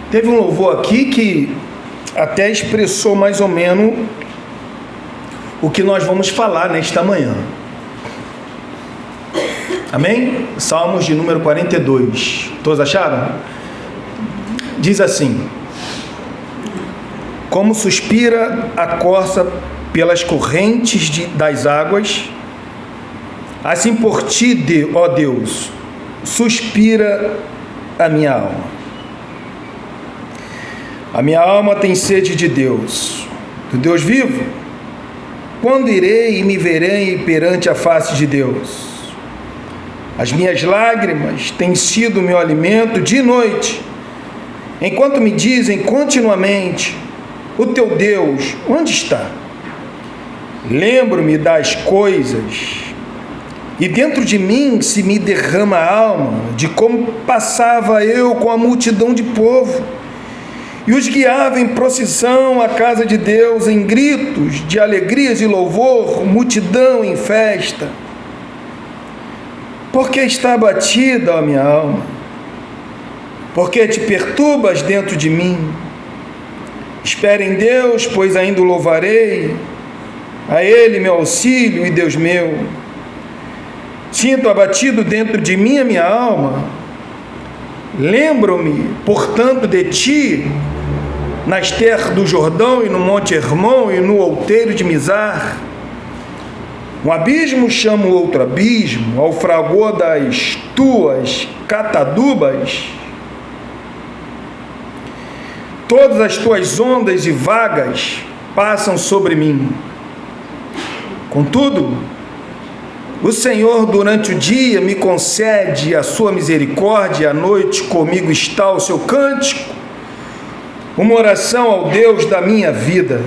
Teve um louvor aqui que até expressou mais ou menos o que nós vamos falar nesta manhã. Amém? Salmos de número 42. Todos acharam? Diz assim: como suspira a corça pelas correntes das águas, assim por ti, ó Deus, suspira a minha alma. A minha alma tem sede de Deus, do Deus vivo. Quando irei e me verei perante a face de Deus? As minhas lágrimas têm sido meu alimento dia e noite, enquanto me dizem continuamente: o teu Deus, onde está? Lembro-me das coisas, e dentro de mim se me derrama a alma, de como passava eu com a multidão de povo, e os guiava em procissão à casa de Deus, em gritos de alegrias e louvor, multidão em festa. Porque está abatida a minha alma? Porque te perturbas dentro de mim? Espere em Deus, pois ainda o louvarei, a Ele meu auxílio e Deus meu. Sinto abatido dentro de mim a minha alma. Lembro-me, portanto, de ti, nas terras do Jordão e no Monte Hermon e no outeiro de Mizar. Um abismo chama o outro abismo, ao fragor das tuas catadubas. Todas as tuas ondas e vagas passam sobre mim. Contudo, o Senhor durante o dia me concede a sua misericórdia, à noite comigo está o seu cântico, uma oração ao Deus da minha vida.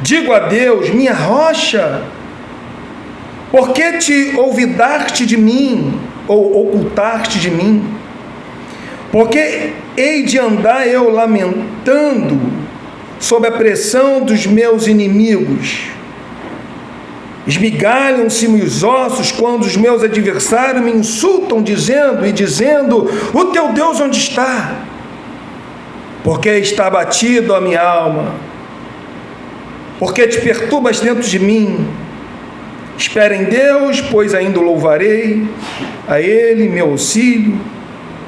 Digo a Deus, minha rocha, por que te olvidaste de mim, ou ocultaste de mim? Porque hei de andar eu lamentando sob a pressão dos meus inimigos? Esmigalham-se-me os ossos quando os meus adversários me insultam, dizendo: o teu Deus onde está? Porque está abatido a minha alma, porque te perturbas dentro de mim. Espera em Deus, pois ainda o louvarei, a Ele meu auxílio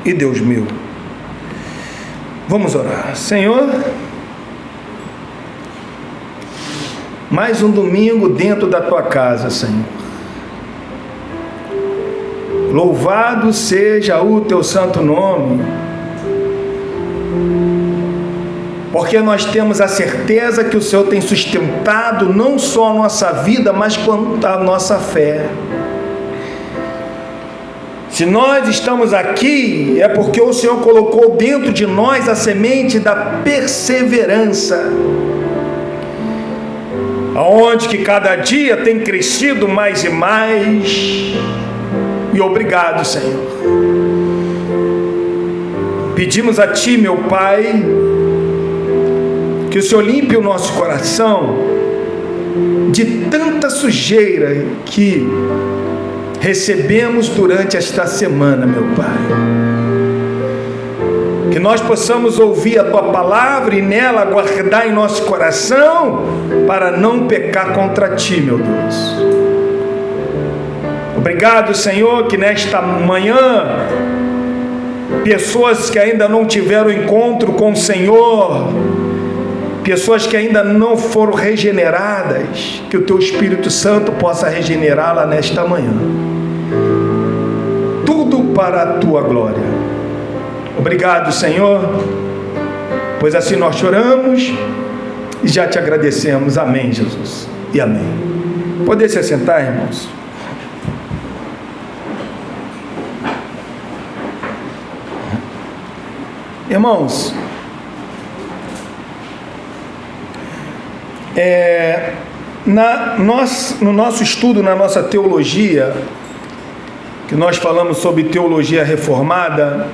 e Deus meu. Vamos orar. Senhor, mais um domingo dentro da tua casa, Senhor. Louvado seja o teu santo nome, porque nós temos a certeza que o Senhor tem sustentado não só a nossa vida, mas quanto a nossa fé. Se nós estamos aqui, é porque o Senhor colocou dentro de nós a semente da perseverança, aonde que cada dia tem crescido mais e mais. E obrigado, Senhor. Pedimos a Ti, meu Pai, que o Senhor limpe o nosso coração de tanta sujeira que recebemos durante esta semana, meu Pai. Que nós possamos ouvir a Tua palavra e nela guardar em nosso coração para não pecar contra Ti, meu Deus. Obrigado, Senhor, que nesta manhã pessoas que ainda não tiveram encontro com o Senhor, pessoas que ainda não foram regeneradas, que o Teu Espírito Santo possa regenerá-la nesta manhã. Tudo para a Tua glória. Obrigado, Senhor, pois assim nós choramos e já Te agradecemos. Amém, Jesus, e amém. Poder se assentar, irmãos? Irmãos, no nosso estudo, na nossa teologia, que nós falamos sobre teologia reformada,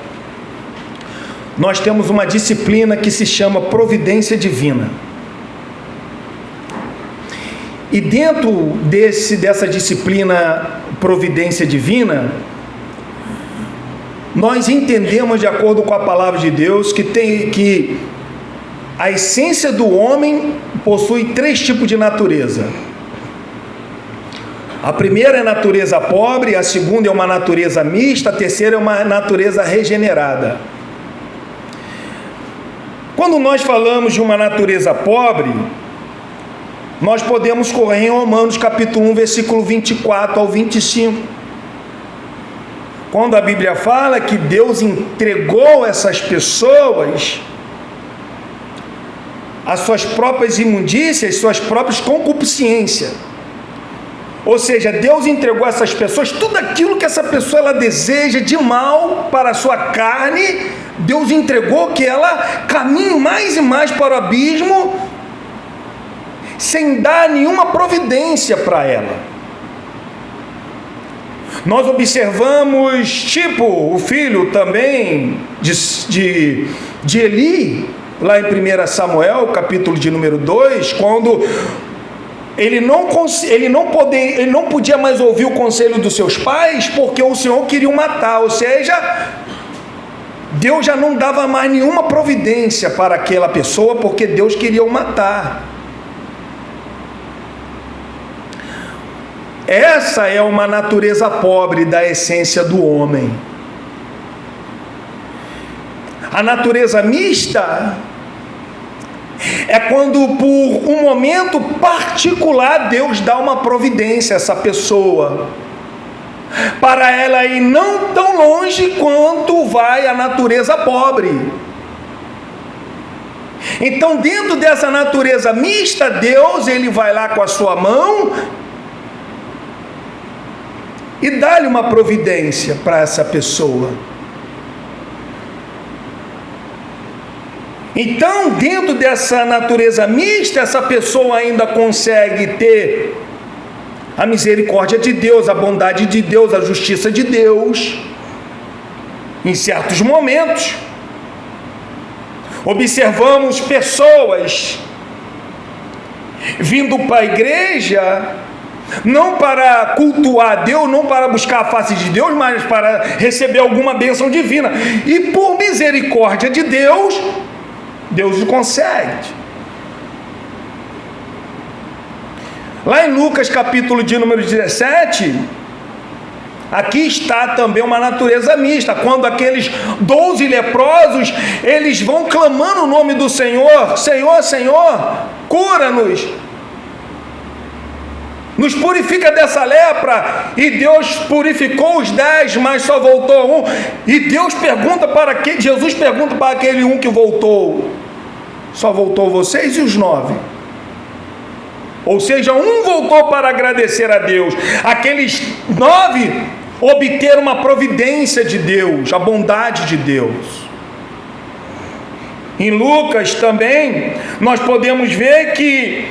nós temos uma disciplina que se chama providência divina. E dentro dessa disciplina providência divina, nós entendemos, de acordo com a palavra de Deus, que a essência do homem possui 3 tipos de natureza. A primeira é a natureza pobre, a segunda é uma natureza mista, a terceira é uma natureza regenerada. Quando nós falamos de uma natureza pobre, nós podemos correr em Romanos capítulo 1, versículo 24 ao 25. Quando a Bíblia fala que Deus entregou essas pessoas às suas próprias imundícias, suas próprias concupiscências. Ou seja, Deus entregou a essas pessoas tudo aquilo que essa pessoa ela deseja de mal para a sua carne. Deus entregou que ela caminhe mais e mais para o abismo, sem dar nenhuma providência para ela. Nós observamos, tipo, o filho também de Eli, lá em 1 Samuel, capítulo de número 2, quando ele não podia mais ouvir o conselho dos seus pais, porque o Senhor queria o matar, ou seja, Deus já não dava mais nenhuma providência para aquela pessoa, porque Deus queria o matar. Essa é uma natureza pobre da essência do homem. A natureza mista é quando por um momento particular Deus dá uma providência a essa pessoa, para ela ir não tão longe quanto vai a natureza pobre. Então, dentro dessa natureza mista, Deus ele vai lá com a sua mão e dá-lhe uma providência para essa pessoa. Então, dentro dessa natureza mista, essa pessoa ainda consegue ter a misericórdia de Deus, a bondade de Deus, a justiça de Deus, em certos momentos. Observamos pessoas vindo para a igreja, não para cultuar Deus, não para buscar a face de Deus, mas para receber alguma bênção divina. E por misericórdia de Deus, Deus o concede. Lá em Lucas capítulo de número 17, aqui está também uma natureza mista, quando aqueles 12 leprosos, eles vão clamando o nome do Senhor: Senhor, Senhor, cura-nos, nos purifica dessa lepra. E Deus purificou os 10, mas só voltou um. E Jesus pergunta para aquele um que voltou: só voltou vocês e os 9? Ou seja, um voltou para agradecer a Deus. Aqueles 9 obteram uma providência de Deus, a bondade de Deus. Em Lucas também, nós podemos ver que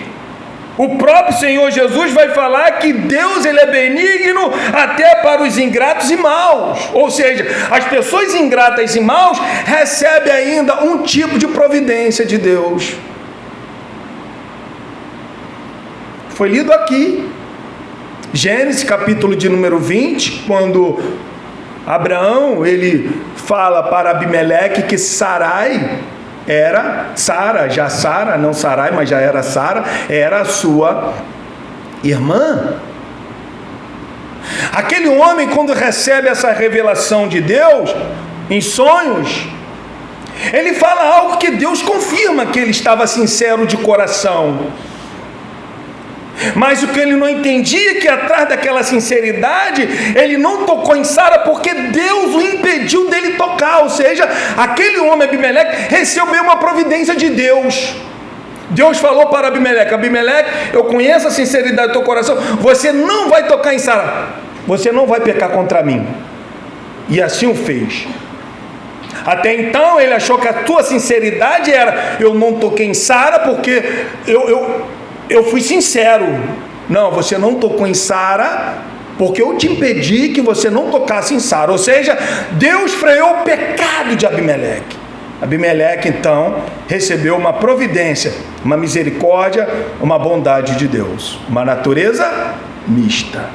o próprio Senhor Jesus vai falar que Deus ele é benigno até para os ingratos e maus. Ou seja, as pessoas ingratas e maus recebem ainda um tipo de providência de Deus. Foi lido aqui, Gênesis capítulo de número 20, quando Abraão ele fala para Abimeleque que Sarai era Sara, não Sarai, mas já era Sara, era a sua irmã. Aquele homem, quando recebe essa revelação de Deus em sonhos, ele fala algo que Deus confirma que ele estava sincero de coração. Mas o que ele não entendia é que atrás daquela sinceridade, ele não tocou em Sara porque Deus o impediu dele tocar. Ou seja, aquele homem Abimeleque recebeu uma providência de Deus. Deus falou para Abimeleque: Abimeleque, eu conheço a sinceridade do teu coração, você não vai tocar em Sara, você não vai pecar contra mim. E assim o fez. Até então ele achou que a tua sinceridade era: eu não toquei em Sara porque eu fui sincero. Não, você não tocou em Sara porque eu te impedi que você não tocasse em Sara. Ou seja, Deus freou o pecado de Abimeleque. Abimeleque então recebeu uma providência, uma misericórdia, uma bondade de Deus, uma natureza mista.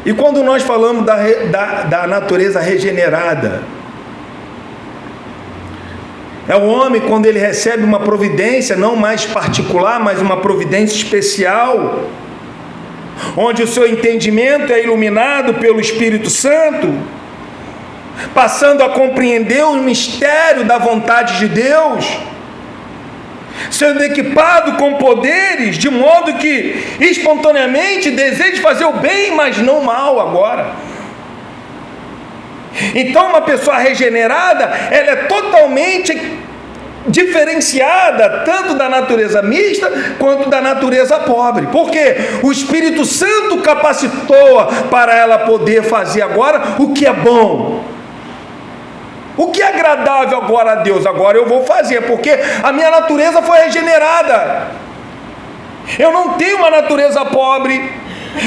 E quando nós falamos da natureza regenerada, é o homem quando ele recebe uma providência, não mais particular, mas uma providência especial, onde o seu entendimento é iluminado pelo Espírito Santo, passando a compreender o mistério da vontade de Deus, sendo equipado com poderes, de modo que espontaneamente deseje fazer o bem, mas não o mal agora. Então uma pessoa regenerada, ela é totalmente diferenciada, tanto da natureza mista, quanto da natureza pobre, porque o Espírito Santo capacitou-a para ela poder fazer agora o que é bom, o que é agradável agora a Deus. Agora eu vou fazer, porque a minha natureza foi regenerada. Eu não tenho uma natureza pobre,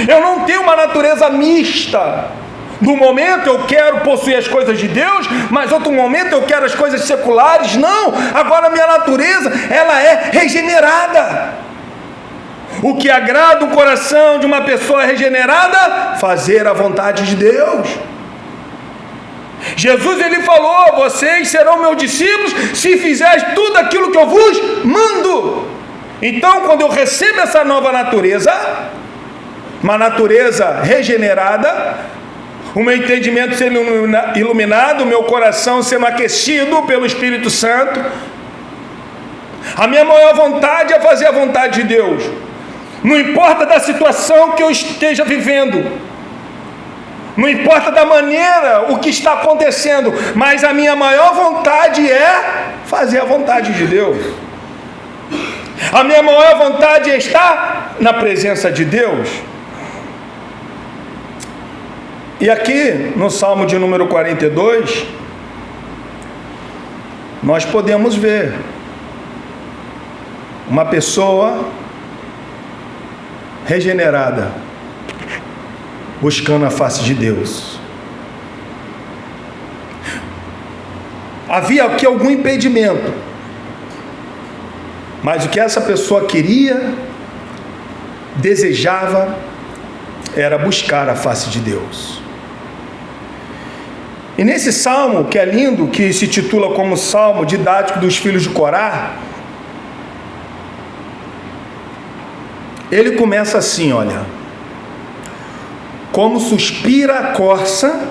eu não tenho uma natureza mista. No momento eu quero possuir as coisas de Deus, mas outro momento eu quero as coisas seculares. Não, agora a minha natureza, ela é regenerada. O que agrada o coração de uma pessoa regenerada? Fazer a vontade de Deus. Jesus, ele falou: vocês serão meus discípulos se fizeres tudo aquilo que eu vos mando. Então, quando eu recebo essa nova natureza, uma natureza regenerada, o meu entendimento ser iluminado, o meu coração sendo aquecido pelo Espírito Santo, a minha maior vontade é fazer a vontade de Deus, não importa da situação que eu esteja vivendo, não importa da maneira o que está acontecendo, mas a minha maior vontade é fazer a vontade de Deus. A minha maior vontade é estar na presença de Deus. E aqui no Salmo de número 42, nós podemos ver uma pessoa regenerada, buscando a face de Deus. Havia aqui algum impedimento, mas o que essa pessoa queria, desejava, era buscar a face de Deus. E nesse salmo, que é lindo, que se titula como Salmo Didático dos Filhos de Corá, ele começa assim, olha: como suspira a corça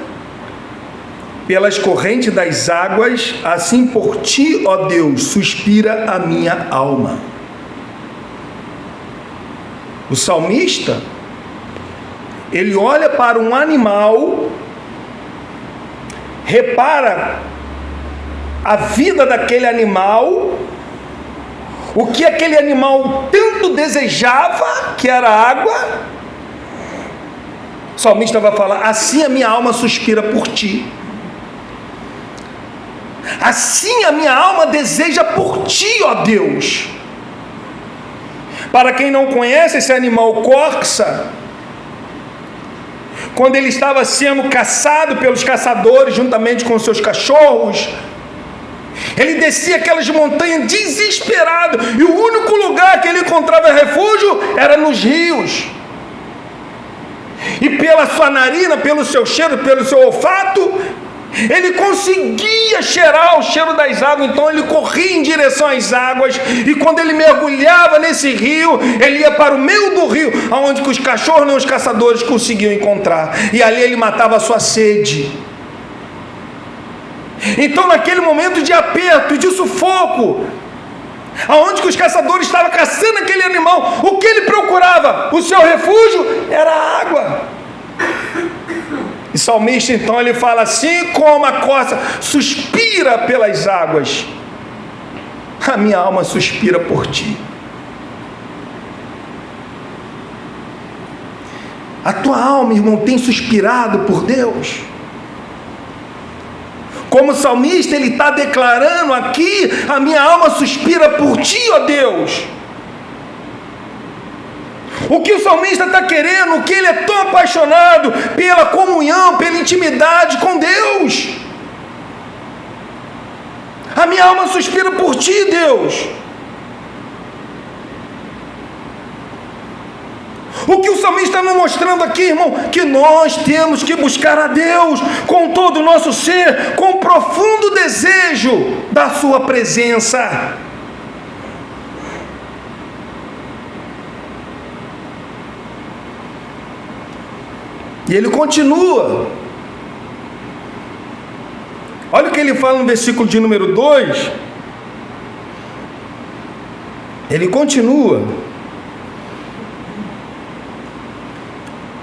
pelas correntes das águas, assim por ti, ó Deus, suspira a minha alma. O salmista, ele olha para um animal, repara a vida daquele animal, o que aquele animal tanto desejava, que era água. O salmista vai falar: assim a minha alma suspira por ti, assim a minha alma deseja por ti, ó Deus. Para quem não conhece, esse animal corça, quando ele estava sendo caçado pelos caçadores, juntamente com seus cachorros, ele descia aquelas montanhas desesperado, e o único lugar que ele encontrava refúgio era nos rios. E pela sua narina, pelo seu cheiro, pelo seu olfato, ele conseguia cheirar o cheiro das águas. Então ele corria em direção às águas, e quando ele mergulhava nesse rio, ele ia para o meio do rio, onde os cachorros nem os caçadores conseguiam encontrar, e ali ele matava a sua sede. Então, naquele momento de aperto e de sufoco, aonde que os caçadores estavam caçando aquele animal, o que ele procurava? O seu refúgio era a água. E o salmista então ele fala: assim como a corça suspira pelas águas, a minha alma suspira por ti. A tua alma, irmão, tem suspirado por Deus? Como o salmista, ele está declarando aqui: a minha alma suspira por ti, ó Deus. O que o salmista está querendo, o que ele é tão apaixonado pela comunhão, pela intimidade com Deus. A minha alma suspira por ti, Deus. O que o salmista está nos mostrando aqui, irmão, que nós temos que buscar a Deus com todo o nosso ser, com profundo desejo da sua presença. E ele continua. Olha o que ele fala no versículo de número 2. Ele continua.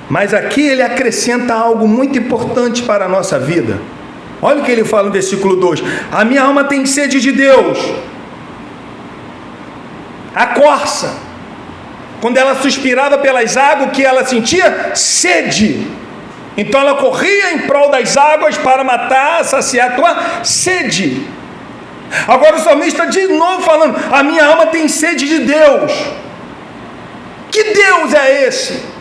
Mas aqui ele acrescenta algo muito importante para a nossa vida. Olha o que ele fala no versículo 2. A minha alma tem sede de Deus. A corça, quando ela suspirava pelas águas, que ela sentia sede. Então ela corria em prol das águas para matar, saciar a tua sede. Agora o salmista de novo falando, a minha alma tem sede de Deus. Que Deus é esse?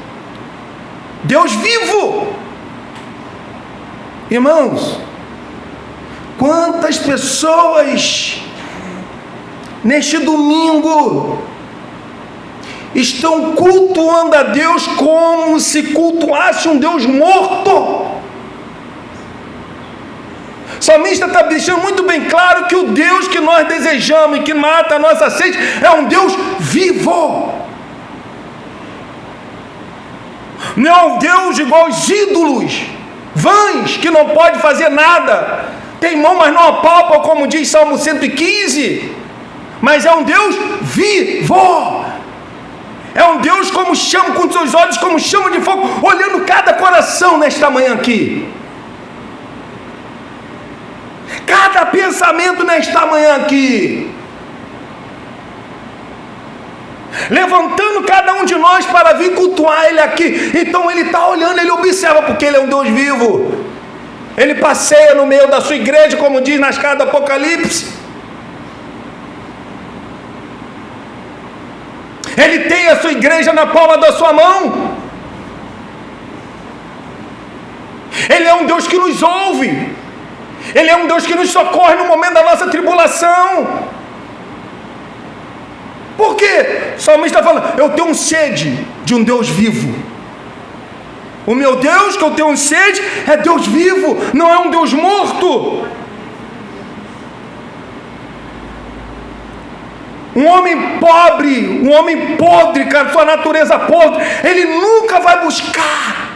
Deus vivo. Irmãos, quantas pessoas neste domingo estão cultuando a Deus como se cultuasse um Deus morto. O salmista está deixando muito bem claro que o Deus que nós desejamos e que mata a nossa sede é um Deus vivo. Não é um Deus igual aos ídolos vãs, que não pode fazer nada, tem mão mas não apalpa, como diz Salmo 115, mas é um Deus vivo. É um Deus como chama, com seus olhos como chama de fogo, olhando cada coração nesta manhã aqui, cada pensamento nesta manhã aqui, levantando cada um de nós para vir cultuar Ele aqui. Então Ele está olhando, Ele observa, porque Ele é um Deus vivo. Ele passeia no meio da sua igreja, como diz na escada do Apocalipse. Ele tem a sua igreja na palma da sua mão. Ele é um Deus que nos ouve. Ele é um Deus que nos socorre no momento da nossa tribulação. Por quê? O salmista está falando, eu tenho sede de um Deus vivo. O meu Deus que eu tenho sede é Deus vivo, não é um Deus morto. Um homem pobre, um homem podre, cara, sua natureza podre, ele nunca vai buscar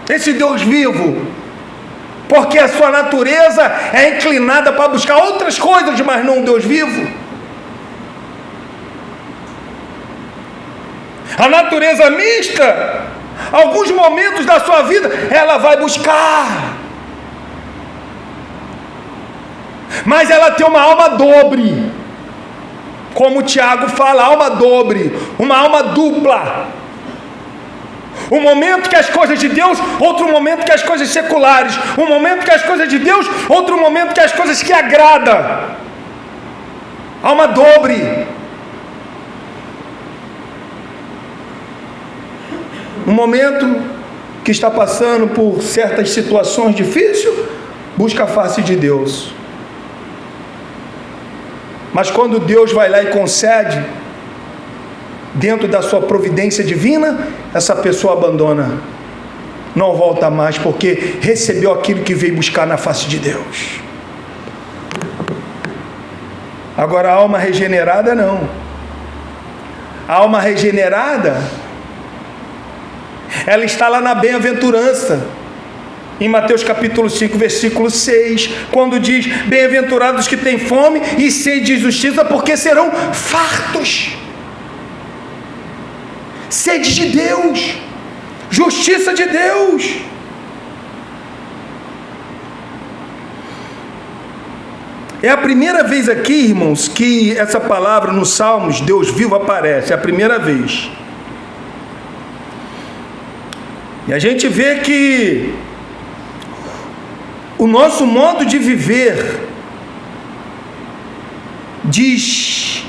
esse Deus vivo, porque a sua natureza é inclinada para buscar outras coisas, mas não um Deus vivo. A natureza mista, alguns momentos da sua vida, ela vai buscar, mas ela tem uma alma dobre. Como o Tiago fala, alma dobre, uma alma dupla. Um momento que as coisas de Deus, outro momento que as coisas seculares. Um momento que as coisas de Deus, outro momento que as coisas que agrada. Alma dobre. Um momento que está passando por certas situações difíceis, busca a face de Deus. Mas quando Deus vai lá e concede, dentro da sua providência divina, essa pessoa abandona, não volta mais, porque recebeu aquilo que veio buscar na face de Deus. Agora a alma regenerada não. A alma regenerada, ela está lá na bem-aventurança, em Mateus capítulo 5, versículo 6, quando diz, bem-aventurados que têm fome e sede de justiça, porque serão fartos. Sede de Deus, justiça de Deus. É a primeira vez aqui, irmãos, que essa palavra nos Salmos, Deus vivo, aparece, é a primeira vez. E a gente vê que o nosso modo de viver diz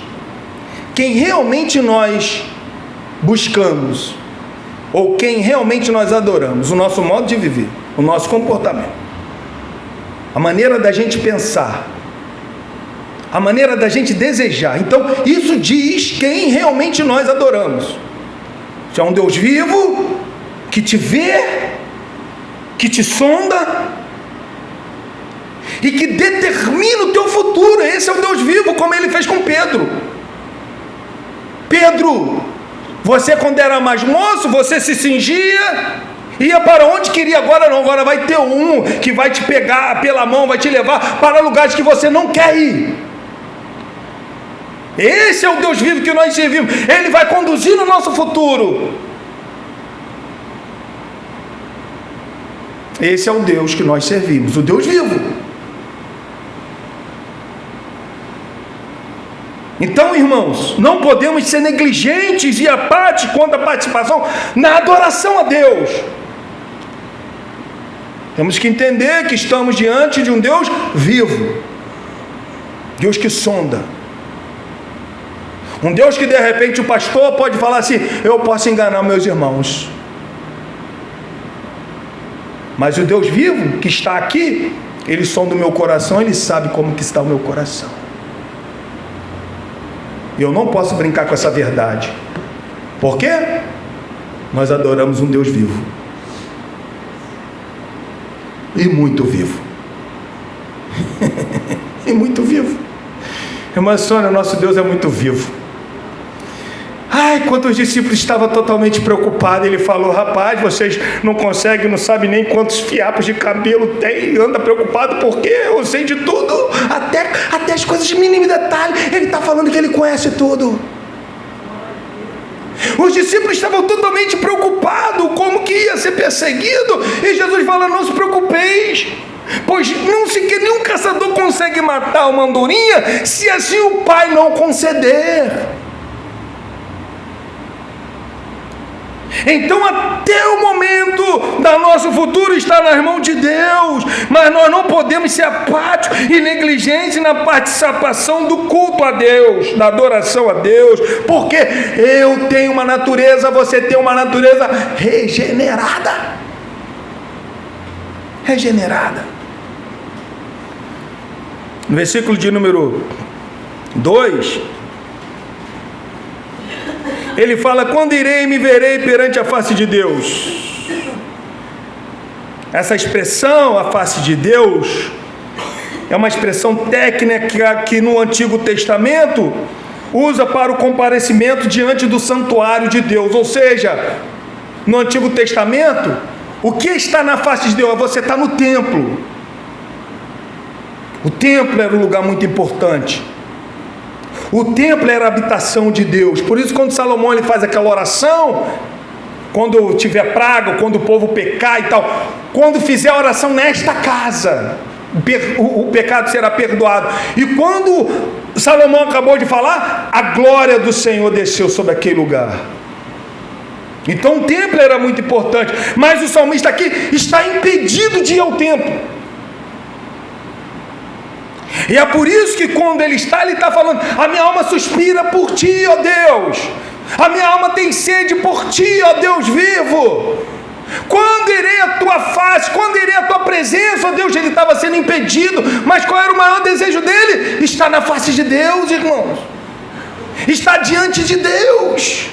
quem realmente nós buscamos, ou quem realmente nós adoramos. O nosso modo de viver, o nosso comportamento, a maneira da gente pensar, a maneira da gente desejar. Então isso diz quem realmente nós adoramos. Você é um Deus vivo, que te vê, que te sonda e que determina o teu futuro. Esse é o Deus vivo, como ele fez com Pedro. Pedro, você quando era mais moço, você se cingia, ia para onde queria, agora não, agora vai ter um que vai te pegar pela mão, vai te levar para lugares que você não quer ir. Esse é o Deus vivo que nós servimos. Ele vai conduzir no nosso futuro. Esse é o Deus que nós servimos, o Deus vivo. Então, irmãos, não podemos ser negligentes e apáticos quanto à participação na adoração a Deus. Temos que entender que estamos diante de um Deus vivo, Deus que sonda, um Deus que de repente o pastor pode falar assim: eu posso enganar meus irmãos, mas o Deus vivo que está aqui, ele sonda o meu coração, ele sabe como que está o meu coração. Eu não posso brincar com essa verdade. Por quê? Nós adoramos um Deus vivo. E muito vivo. E muito vivo. Irmã Sônia, nosso Deus é muito vivo. Ai, quando os discípulos estavam totalmente preocupados, ele falou: rapaz, vocês não conseguem, não sabem nem quantos fiapos de cabelo tem, anda preocupado porque eu sei de tudo, até as coisas de mínimo detalhe. Ele está falando que ele conhece tudo. Os discípulos estavam totalmente preocupados como que ia ser perseguido, e Jesus fala: não se preocupeis, pois nenhum caçador consegue matar uma andorinha se assim o Pai não conceder. Então até o momento do nosso futuro está nas mãos de Deus, mas nós não podemos ser apáticos e negligentes na participação do culto a Deus, da adoração a Deus, porque eu tenho uma natureza, você tem uma natureza regenerada. No versículo de número 2, ele fala: quando irei e me verei perante a face de Deus. Essa expressão, a face de Deus, é uma expressão técnica que no Antigo Testamento usa para o comparecimento diante do santuário de Deus. Ou seja, no Antigo Testamento, o que está na face de Deus? Você está no templo. O templo era um lugar muito importante. O templo era a habitação de Deus. Por isso, quando Salomão ele faz aquela oração, quando tiver praga, quando o povo pecar e tal, quando fizer a oração nesta casa, o pecado será perdoado. E quando Salomão acabou de falar, a glória do Senhor desceu sobre aquele lugar. Então o templo era muito importante, mas o salmista aqui está impedido de ir ao templo. E é por isso que quando ele está falando: a minha alma suspira por ti, ó Deus, a minha alma tem sede por ti, ó Deus vivo. Quando irei a tua face, quando irei a tua presença, ó Deus? Ele estava sendo impedido, mas qual era o maior desejo dele? Está na face de Deus, irmãos, está diante de Deus.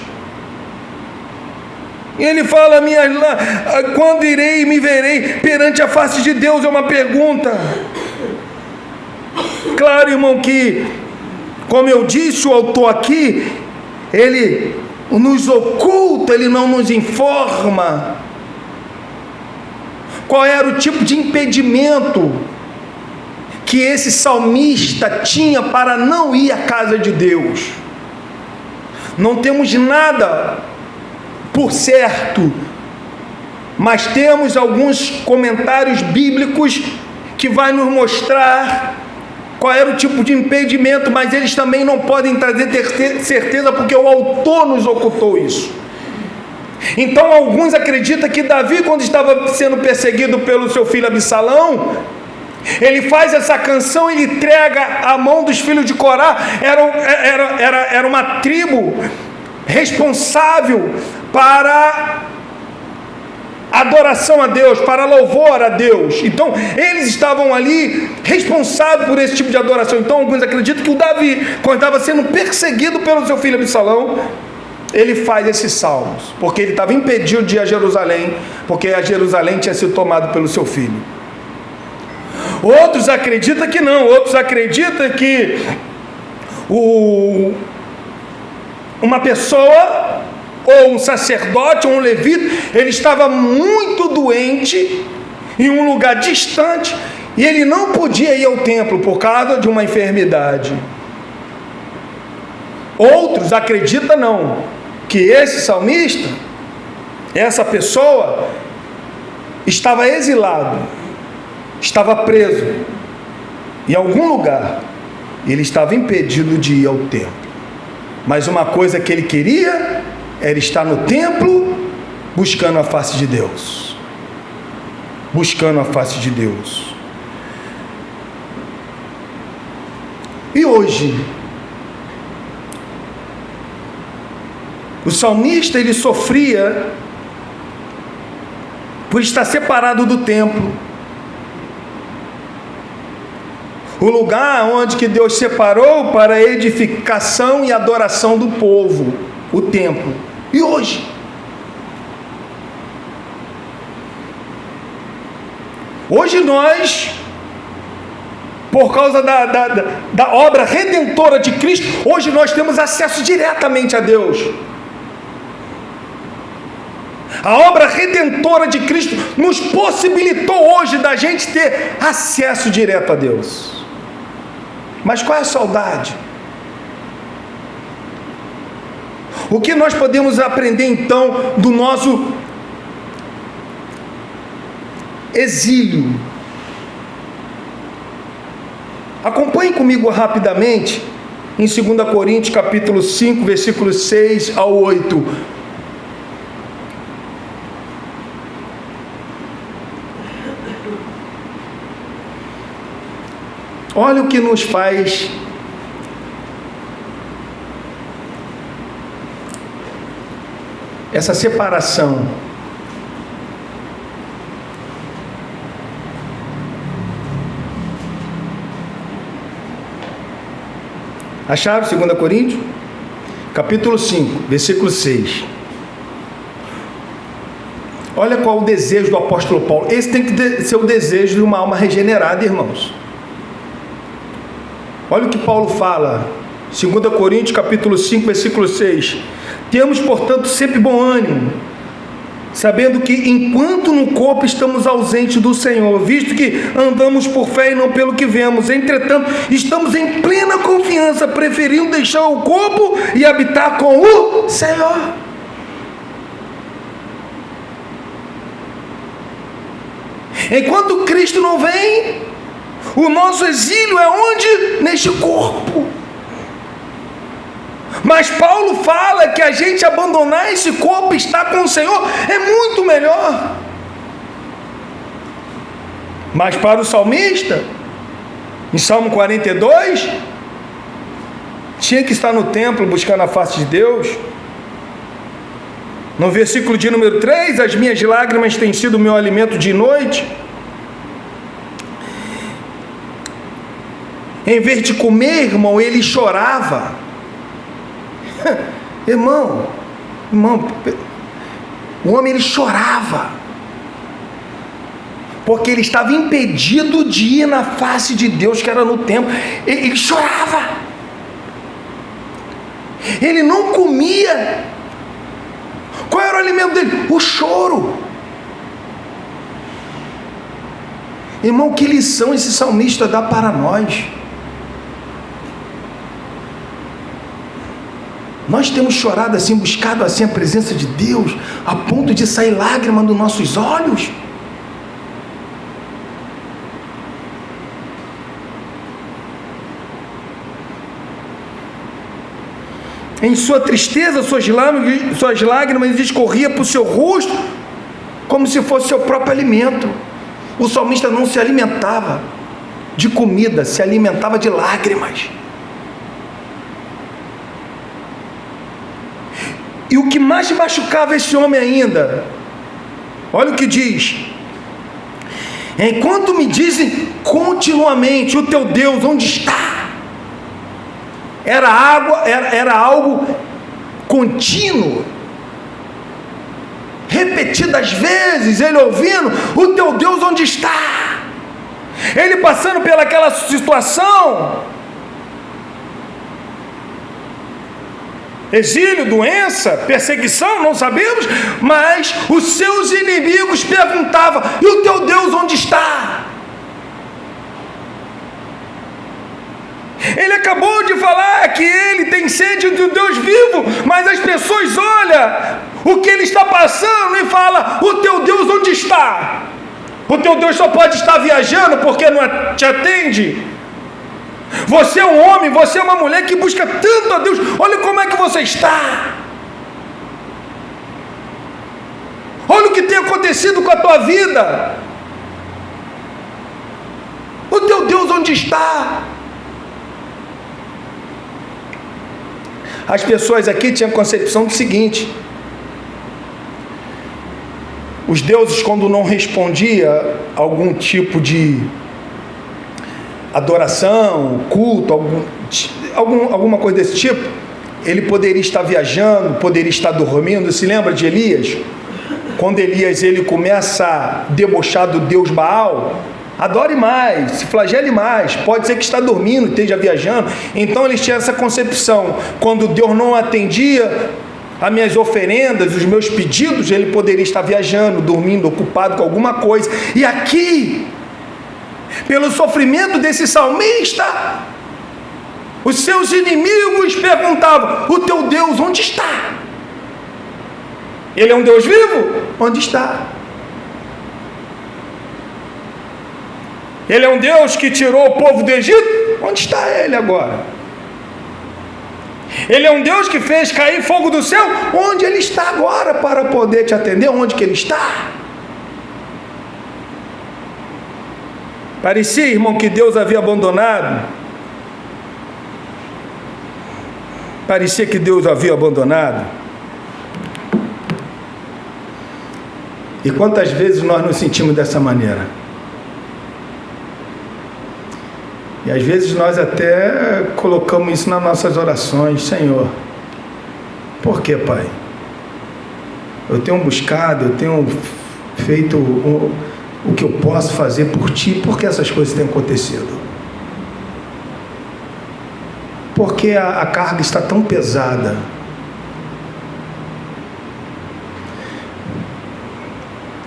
E ele fala: quando irei e me verei perante a face de Deus? É uma pergunta. Claro, irmão, que, como eu disse, o autor aqui, ele nos oculta, ele não nos informa qual era o tipo de impedimento que esse salmista tinha para não ir à casa de Deus. Não temos nada por certo, mas temos alguns comentários bíblicos que vai nos mostrar qual era o tipo de impedimento, mas eles também não podem trazer certeza, porque o autor nos ocultou isso. Então alguns acreditam que Davi, quando estava sendo perseguido pelo seu filho Absalão, ele faz essa canção, ele entrega a mão dos filhos de Corá. Era uma tribo responsável para adoração a Deus, para louvor a Deus. Então eles estavam ali responsáveis por esse tipo de adoração. Então alguns acreditam que o Davi, quando estava sendo perseguido pelo seu filho Absalão, ele faz esses salmos? Porque ele estava impedido de ir a Jerusalém, porque a Jerusalém tinha sido tomada pelo seu filho. Outros acreditam que não, outros acreditam que uma pessoa, ou um sacerdote, ou um levita, ele estava muito doente, em um lugar distante, e ele não podia ir ao templo por causa de uma enfermidade. Outros acreditam não, que esse salmista, essa pessoa, estava exilado, estava preso em algum lugar, ele estava impedido de ir ao templo, mas uma coisa que ele queria era estar no templo, buscando a face de Deus, buscando a face de Deus. E hoje, o salmista, ele sofria por estar separado do templo, o lugar onde que Deus separou para a edificação e adoração do povo, o templo. E hoje? Hoje nós, por causa da obra redentora de Cristo, hoje nós temos acesso diretamente a Deus. A obra redentora de Cristo nos possibilitou hoje da gente ter acesso direto a Deus. Mas qual é a saudade? O que nós podemos aprender então do nosso exílio? Acompanhe comigo rapidamente em 2 Coríntios capítulo 5, versículos 6 ao 8. Olha o que nos faz essa separação. Acharam 2 Coríntios? Capítulo 5, versículo 6. Olha qual o desejo do apóstolo Paulo. Esse tem que ser o desejo de uma alma regenerada, irmãos. Olha o que Paulo fala, 2 Coríntios capítulo 5, versículo 6. Temos, portanto, sempre bom ânimo, sabendo que enquanto no corpo estamos ausentes do Senhor, visto que andamos por fé e não pelo que vemos, entretanto, estamos em plena confiança, preferindo deixar o corpo e habitar com o Senhor. Enquanto Cristo não vem, o nosso exílio é onde? Neste corpo. Mas Paulo fala que a gente abandonar esse corpo e estar com o Senhor é muito melhor. Mas para o salmista, em Salmo 42, tinha que estar no templo buscando a face de Deus. No versículo de número 3, as minhas lágrimas têm sido o meu alimento de noite. Em vez de comer, irmão, ele chorava. Irmão, o homem ele chorava, porque ele estava impedido de ir na face de Deus, que era no templo. Ele chorava, ele não comia. Qual era o alimento dele? O choro. Irmão, que lição esse salmista dá para nós. Nós temos chorado assim, buscado assim a presença de Deus, a ponto de sair lágrima dos nossos olhos. Em sua tristeza, suas lágrimas escorriam para o seu rosto, como se fosse seu próprio alimento. O salmista não se alimentava de comida, se alimentava de lágrimas. E o que mais machucava esse homem ainda, olha o que diz: enquanto me dizem continuamente, o teu Deus onde está? Era algo contínuo, repetidas vezes, ele ouvindo: o teu Deus onde está? Ele passando pelaquela situação, exílio, doença, perseguição, não sabemos, mas os seus inimigos perguntavam: e o teu Deus onde está? Ele acabou de falar que ele tem sede do Deus vivo, mas as pessoas olham o que ele está passando e falam: o teu Deus onde está? O teu Deus só pode estar viajando porque não te atende. Você é um homem, você é uma mulher que busca tanto a Deus, olha como é que você está. Olha o que tem acontecido com a tua vida. O teu Deus onde está? As pessoas aqui tinham a concepção do seguinte: os deuses, quando não respondia algum tipo de adoração, culto, alguma coisa desse tipo, ele poderia estar viajando, poderia estar dormindo. Se lembra de Elias? Quando Elias ele começa a debochar do Deus Baal: adore mais, se flagele mais, pode ser que está dormindo, esteja viajando. Então eles tinham essa concepção: quando Deus não atendia as minhas oferendas, os meus pedidos, ele poderia estar viajando, dormindo, ocupado com alguma coisa. E aqui, pelo sofrimento desse salmista, os seus inimigos perguntavam: o teu Deus onde está? Ele é um Deus vivo? Onde está? Ele é um Deus que tirou o povo do Egito? Onde está ele agora? Ele é um Deus que fez cair fogo do céu? Onde ele está agora para poder te atender? Onde que ele está? Parecia, irmão, que Deus havia abandonado. Parecia que Deus havia abandonado. E quantas vezes nós nos sentimos dessa maneira? E às vezes nós até colocamos isso nas nossas orações: Senhor, por que, Pai? Eu tenho buscado, eu tenho feito o que eu posso fazer por Ti, por que essas coisas têm acontecido? Por que a carga está tão pesada?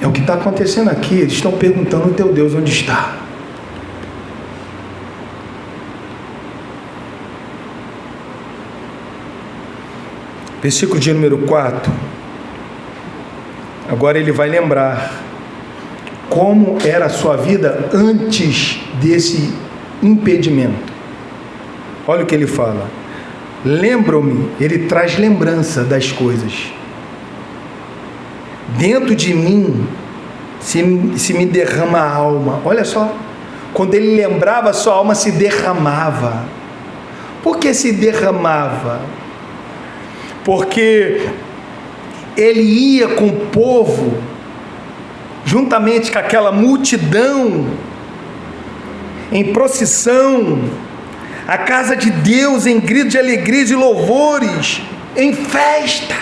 É o que está acontecendo aqui. Eles estão perguntando: o teu Deus onde está? Versículo de número 4. Agora ele vai lembrar como era a sua vida antes desse impedimento. Olha o que ele fala: lembro-me. Ele traz lembrança das coisas. Dentro de mim se me derrama a alma. Olha só, quando ele lembrava, sua alma se derramava. Por que se derramava? Porque ele ia com o povo, juntamente com aquela multidão, em procissão, à casa de Deus, em grito de alegria e louvores, em festa.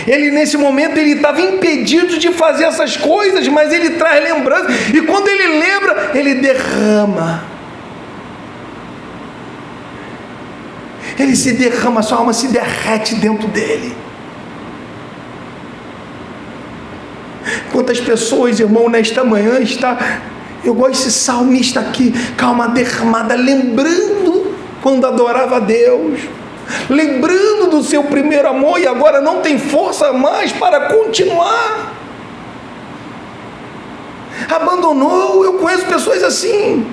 Ele, nesse momento, ele estava impedido de fazer essas coisas, mas ele traz lembrança, e quando ele lembra, ele derrama. Ele se derrama, sua alma se derrete dentro dele. Quantas pessoas, irmão, nesta manhã está, igual esse salmista aqui, com a alma derramada, lembrando quando adorava a Deus, lembrando do seu primeiro amor, e agora não tem força mais para continuar. Abandonou. Eu conheço pessoas assim.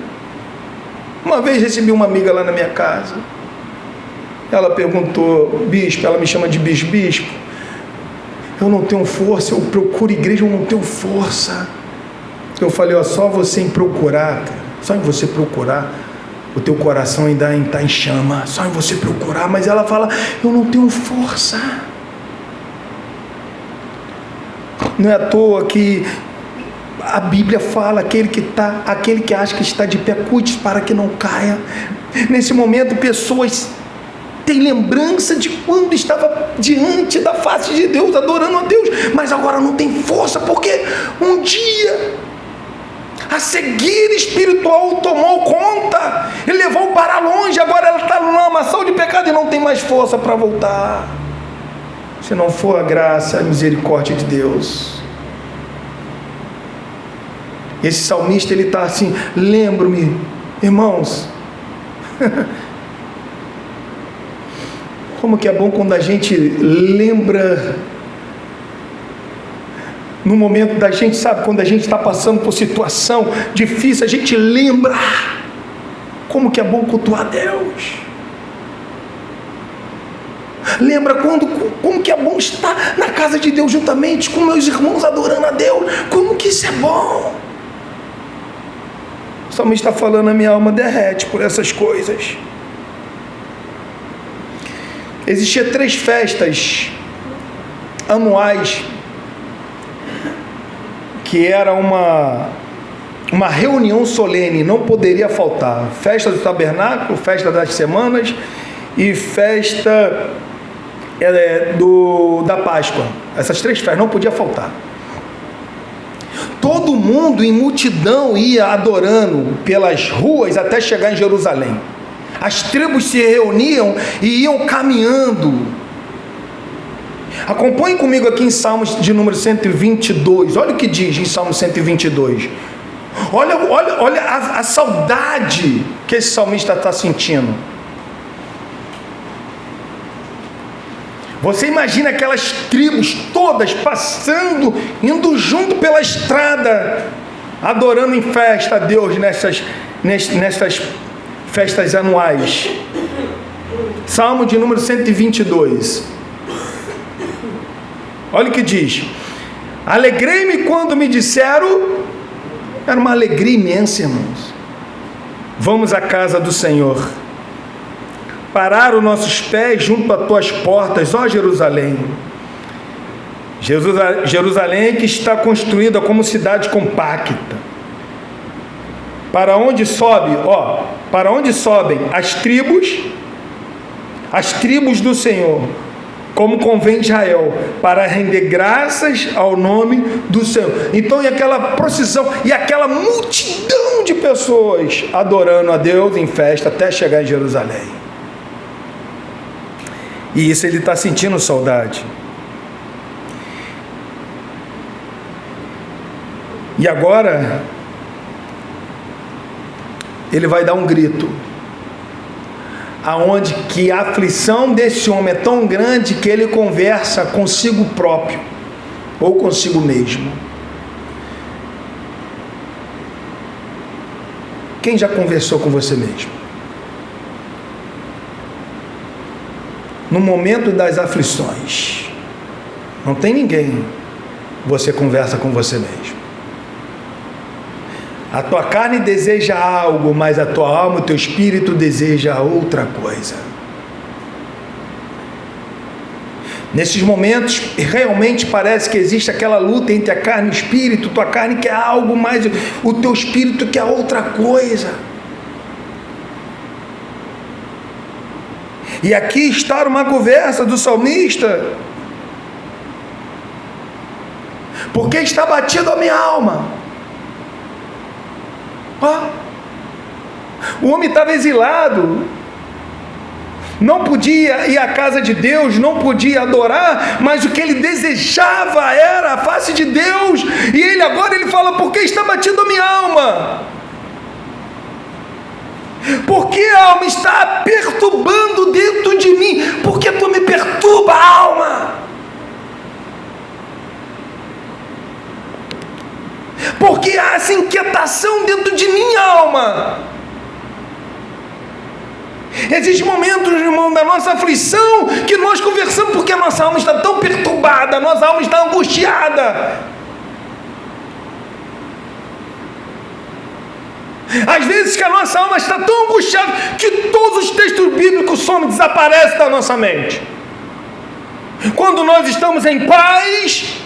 Uma vez recebi uma amiga lá na minha casa. Ela perguntou: bispo, ela me chama de bispo, eu não tenho força, eu procuro igreja, eu não tenho força. Eu falei: ó, só você em procurar, cara, só em você procurar, o teu coração ainda está em chama, só em você procurar. Mas ela fala: eu não tenho força. Não é à toa que a Bíblia fala: aquele que acha que está de pé, cuide para que não caia. Nesse momento, pessoas tem lembrança de quando estava diante da face de Deus, adorando a Deus, mas agora não tem força, porque um dia a cegueira espiritual tomou conta e levou para longe. Agora ela está numa lamaçal de pecado e não tem mais força para voltar, se não for a graça, a misericórdia de Deus. Esse salmista, ele está assim: lembro-me, irmãos, como que é bom quando a gente lembra, no momento da gente, sabe, quando a gente está passando por situação difícil, a gente lembra como que é bom cultuar Deus. Lembra como que é bom estar na casa de Deus juntamente com meus irmãos adorando a Deus, como que isso é bom. O salmista está falando: a minha alma derrete por essas coisas. Existiam 3 festas anuais que era uma reunião solene, não poderia faltar: festa do tabernáculo, festa das semanas e festa da Páscoa. Essas 3 festas não podia faltar. Todo mundo em multidão ia adorando pelas ruas até chegar em Jerusalém. As tribos se reuniam e iam caminhando. Acompanhe comigo aqui em Salmos de número 122. Olha o que diz em Salmo 122. Olha a saudade que esse salmista está sentindo. Você imagina aquelas tribos todas passando, indo junto pela estrada, adorando em festa a Deus nessas festas anuais. Salmo de número 122. Olha o que diz: alegrei-me quando me disseram. Era uma alegria imensa, irmãos. Vamos à casa do Senhor. Pararam nossos pés junto a tuas portas, ó Jerusalém. Jerusalém que está construída como cidade compacta. Para onde sobem as tribos do Senhor, como convém Israel, para render graças ao nome do Senhor. Então, e aquela procissão, e aquela multidão de pessoas adorando a Deus em festa até chegar em Jerusalém. E isso ele está sentindo saudade. E agora ele vai dar um grito, aonde que a aflição desse homem é tão grande que ele conversa consigo próprio ou consigo mesmo. Quem já conversou com você mesmo? No momento das aflições, não tem ninguém, você conversa com você mesmo. A tua carne deseja algo, mas a tua alma, o teu espírito deseja outra coisa. Nesses momentos, realmente parece que existe aquela luta entre a carne e o espírito. Tua carne quer algo, mas o teu espírito quer outra coisa. E aqui está uma conversa do salmista: porque está batido a minha alma. O homem estava exilado, não podia ir à casa de Deus, não podia adorar, mas o que ele desejava era a face de Deus. E ele agora fala: porque está batido a minha alma? Porque a alma está perturbando dentro de mim. Porque tu me perturba a alma? Porque há essa inquietação dentro de minha alma. Existem momentos, irmão, da nossa aflição que nós conversamos porque a nossa alma está tão perturbada, a nossa alma está angustiada. Às vezes que a nossa alma está tão angustiada que todos os textos bíblicos somem, desaparecem da nossa mente. Quando nós estamos em paz,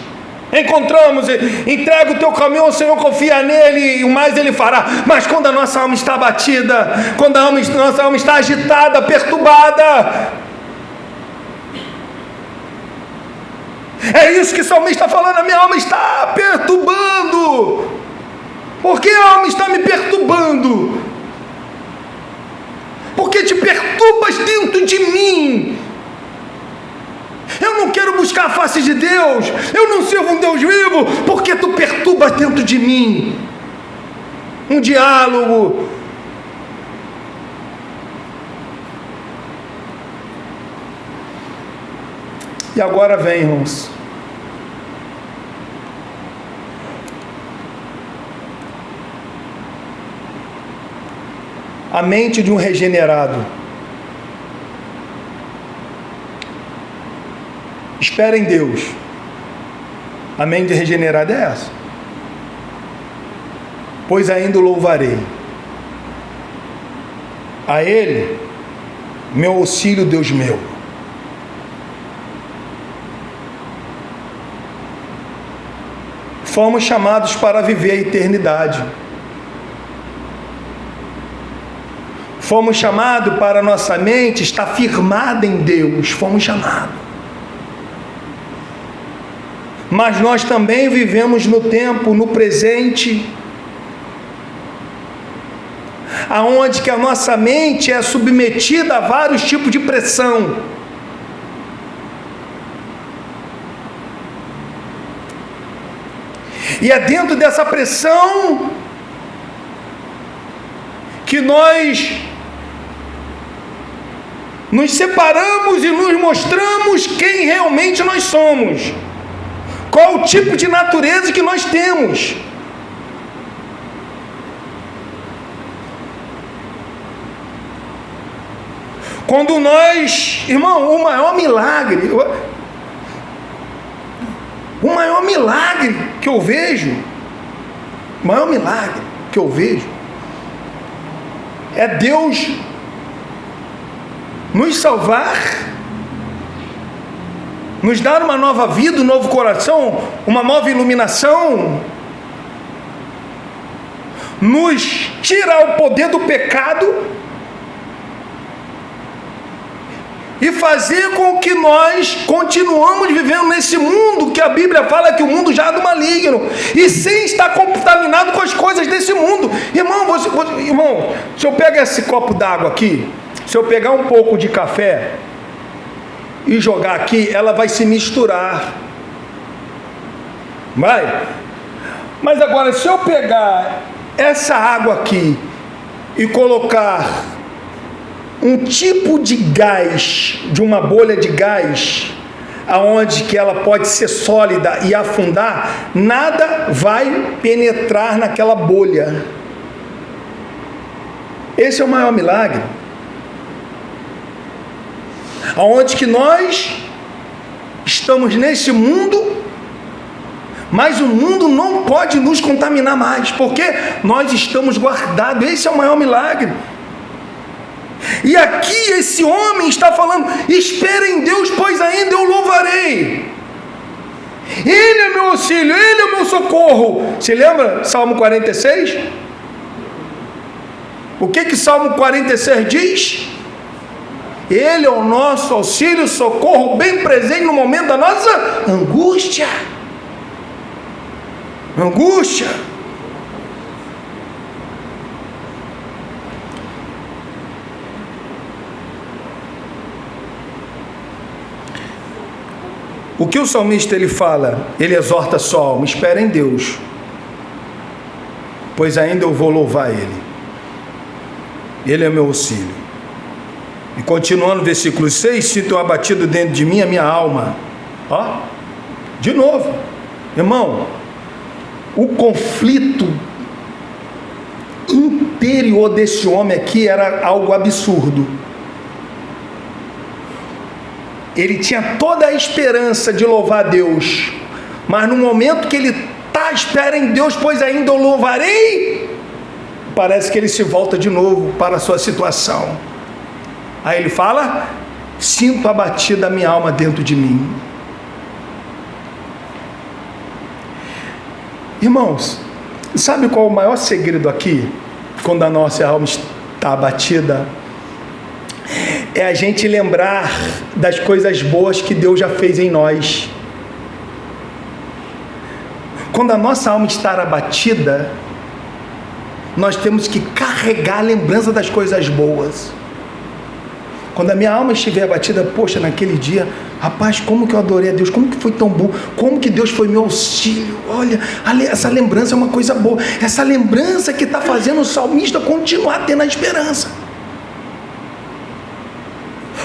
encontramos, entrega o teu caminho ao Senhor, confia nele e o mais ele fará. Mas quando a nossa alma está abatida, quando a nossa alma está agitada, perturbada, É isso que o salmista está falando, a minha alma está perturbando. Por que a alma está me perturbando? Porque te perturbas dentro de mim. Eu não quero buscar a face de Deus, eu não sirvo um Deus vivo, porque tu perturbas dentro de mim. Um diálogo. E agora vem, irmãos. A mente de um regenerado. Espera em Deus. A mente de regenerado é essa. Pois ainda o louvarei. A Ele, meu auxílio, Deus meu. Fomos chamados para viver a eternidade. Fomos chamados para nossa mente estar firmada em Deus. Fomos chamados. Mas nós também vivemos no tempo, no presente, aonde que a nossa mente é submetida a vários tipos de pressão. E é dentro dessa pressão que nós nos separamos e nos mostramos quem realmente nós somos. Qual o tipo de natureza que nós temos. Quando nós, irmão, o maior milagre que eu vejo, é Deus nos salvar, nos dar uma nova vida, um novo coração, uma nova iluminação, nos tirar o poder do pecado e fazer com que nós continuamos vivendo nesse mundo que a Bíblia fala que o mundo já é do maligno, e sem estar contaminado com as coisas desse mundo. Irmão, se eu pegar esse copo d'água aqui, se eu pegar um pouco de café e jogar aqui, ela vai se misturar. Vai? Mas agora, se eu pegar essa água aqui e colocar um tipo de gás, de uma bolha de gás, aonde que ela pode ser sólida e afundar, nada vai penetrar naquela bolha. Esse é o maior milagre. Aonde que nós estamos nesse mundo, mas o mundo não pode nos contaminar mais, porque nós estamos guardados. Esse é o maior milagre. E aqui esse homem está falando: espera em Deus, pois ainda eu louvarei. Ele é meu auxílio, Ele é meu socorro. Se lembra Salmo 46? O que Salmo 46 diz? Ele é o nosso auxílio, socorro bem presente no momento da nossa angústia. Angústia. O que o salmista ele fala? Ele exorta sua alma: espera em Deus, pois ainda eu vou louvar Ele. Ele é meu auxílio. E continuando, versículo 6: sinto abatido dentro de mim a minha alma. Ó, de novo, irmão, o conflito interior desse homem aqui era algo absurdo. Ele tinha toda a esperança de louvar a Deus, mas no momento que ele espera em Deus, pois ainda eu louvarei, parece que ele se volta de novo para a sua situação. Aí ele fala: sinto abatida a minha alma dentro de mim. Irmãos, sabe qual é o maior segredo aqui, quando a nossa alma está abatida? É a gente lembrar das coisas boas que Deus já fez em nós. Quando a nossa alma está abatida, nós temos que carregar a lembrança das coisas boas. Quando a minha alma estiver abatida, poxa, naquele dia, rapaz, como que eu adorei a Deus, como que foi tão bom, como que Deus foi meu auxílio, olha, essa lembrança é uma coisa boa, essa lembrança que está fazendo o salmista continuar tendo a esperança.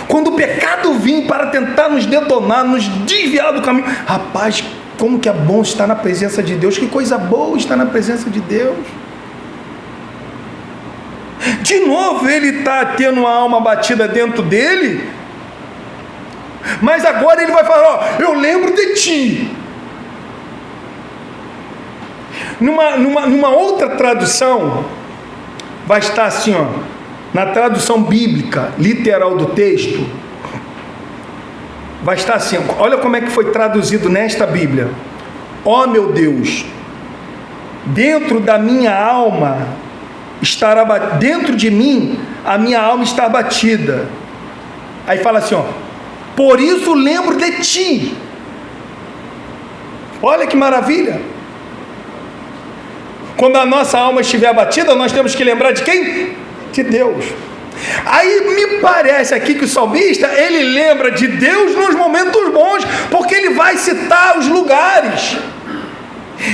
Quando o pecado vir para tentar nos detonar, nos desviar do caminho, rapaz, como que é bom estar na presença de Deus, que coisa boa estar na presença de Deus. De novo ele está tendo uma alma batida dentro dele, mas agora ele vai falar, ó, eu lembro de ti. Numa outra tradução, vai estar assim, ó, na tradução bíblica, literal do texto, vai estar assim, olha como é que foi traduzido nesta Bíblia. Ó meu Deus, dentro da minha alma, dentro de mim, a minha alma está abatida. Aí fala assim, ó, por isso lembro de ti. Olha que maravilha. Quando a nossa alma estiver abatida, nós temos que lembrar de quem? De Deus. Aí me parece aqui que o salmista, ele lembra de Deus nos momentos bons, porque ele vai citar os lugares.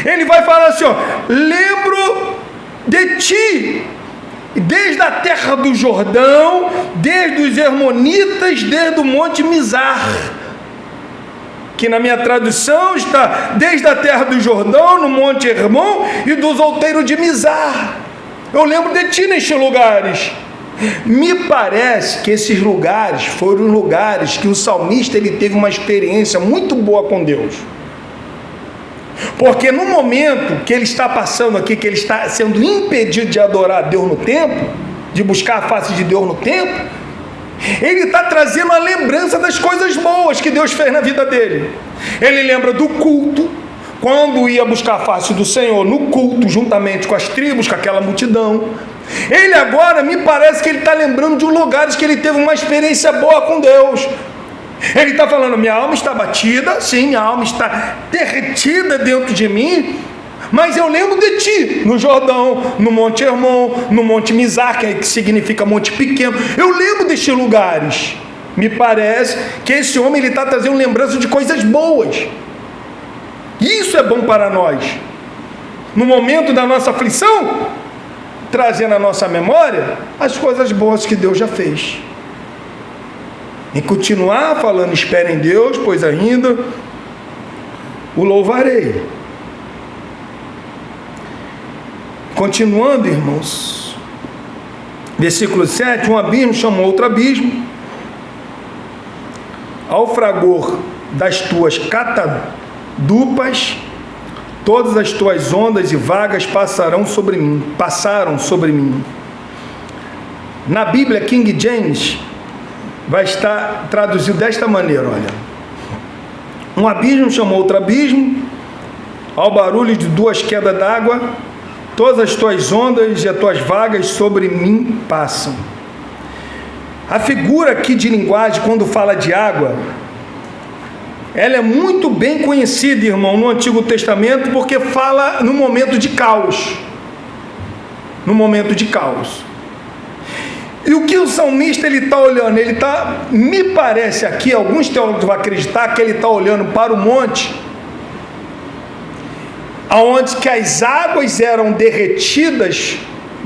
Ele vai falar assim, ó, lembro de ti, desde a terra do Jordão, desde os Hermonitas, desde o monte Mizar, que na minha tradução está desde a terra do Jordão, no monte Hermon e dos outeiros de Mizar. Eu lembro de ti nestes lugares. Me parece que esses lugares foram lugares que o salmista ele teve uma experiência muito boa com Deus. Porque no momento que ele está passando aqui, que ele está sendo impedido de adorar a Deus no templo, de buscar a face de Deus no templo, ele está trazendo a lembrança das coisas boas que Deus fez na vida dele. Ele lembra do culto, quando ia buscar a face do Senhor no culto, juntamente com as tribos, com aquela multidão. Ele agora, me parece que ele está lembrando de lugares que ele teve uma experiência boa com Deus. Ele está falando, minha alma está batida, sim, minha alma está derretida dentro de mim, mas eu lembro de ti, no Jordão, no Monte Hermon, no Monte Mizar, que significa monte pequeno. Eu lembro destes lugares. Me parece que esse homem está trazendo lembrança de coisas boas. Isso é bom para nós. No momento da nossa aflição, trazer na nossa memória as coisas boas que Deus já fez. E continuar falando, espere em Deus, pois ainda o louvarei. Continuando, irmãos, versículo 7, um abismo chamou outro abismo, ao fragor das tuas catadupas, todas as tuas ondas e vagas passaram sobre mim. Na Bíblia King James vai estar traduzido desta maneira, olha. Um abismo chamou outro abismo, ao barulho de duas quedas d'água, todas as tuas ondas e as tuas vagas sobre mim passam. A figura aqui de linguagem, quando fala de água, ela é muito bem conhecida, irmão, no Antigo Testamento, porque fala no momento de caos. No momento de caos. E o que o salmista ele está olhando? Ele está, me parece aqui, alguns teólogos vão acreditar que ele está olhando para o monte, aonde que as águas eram derretidas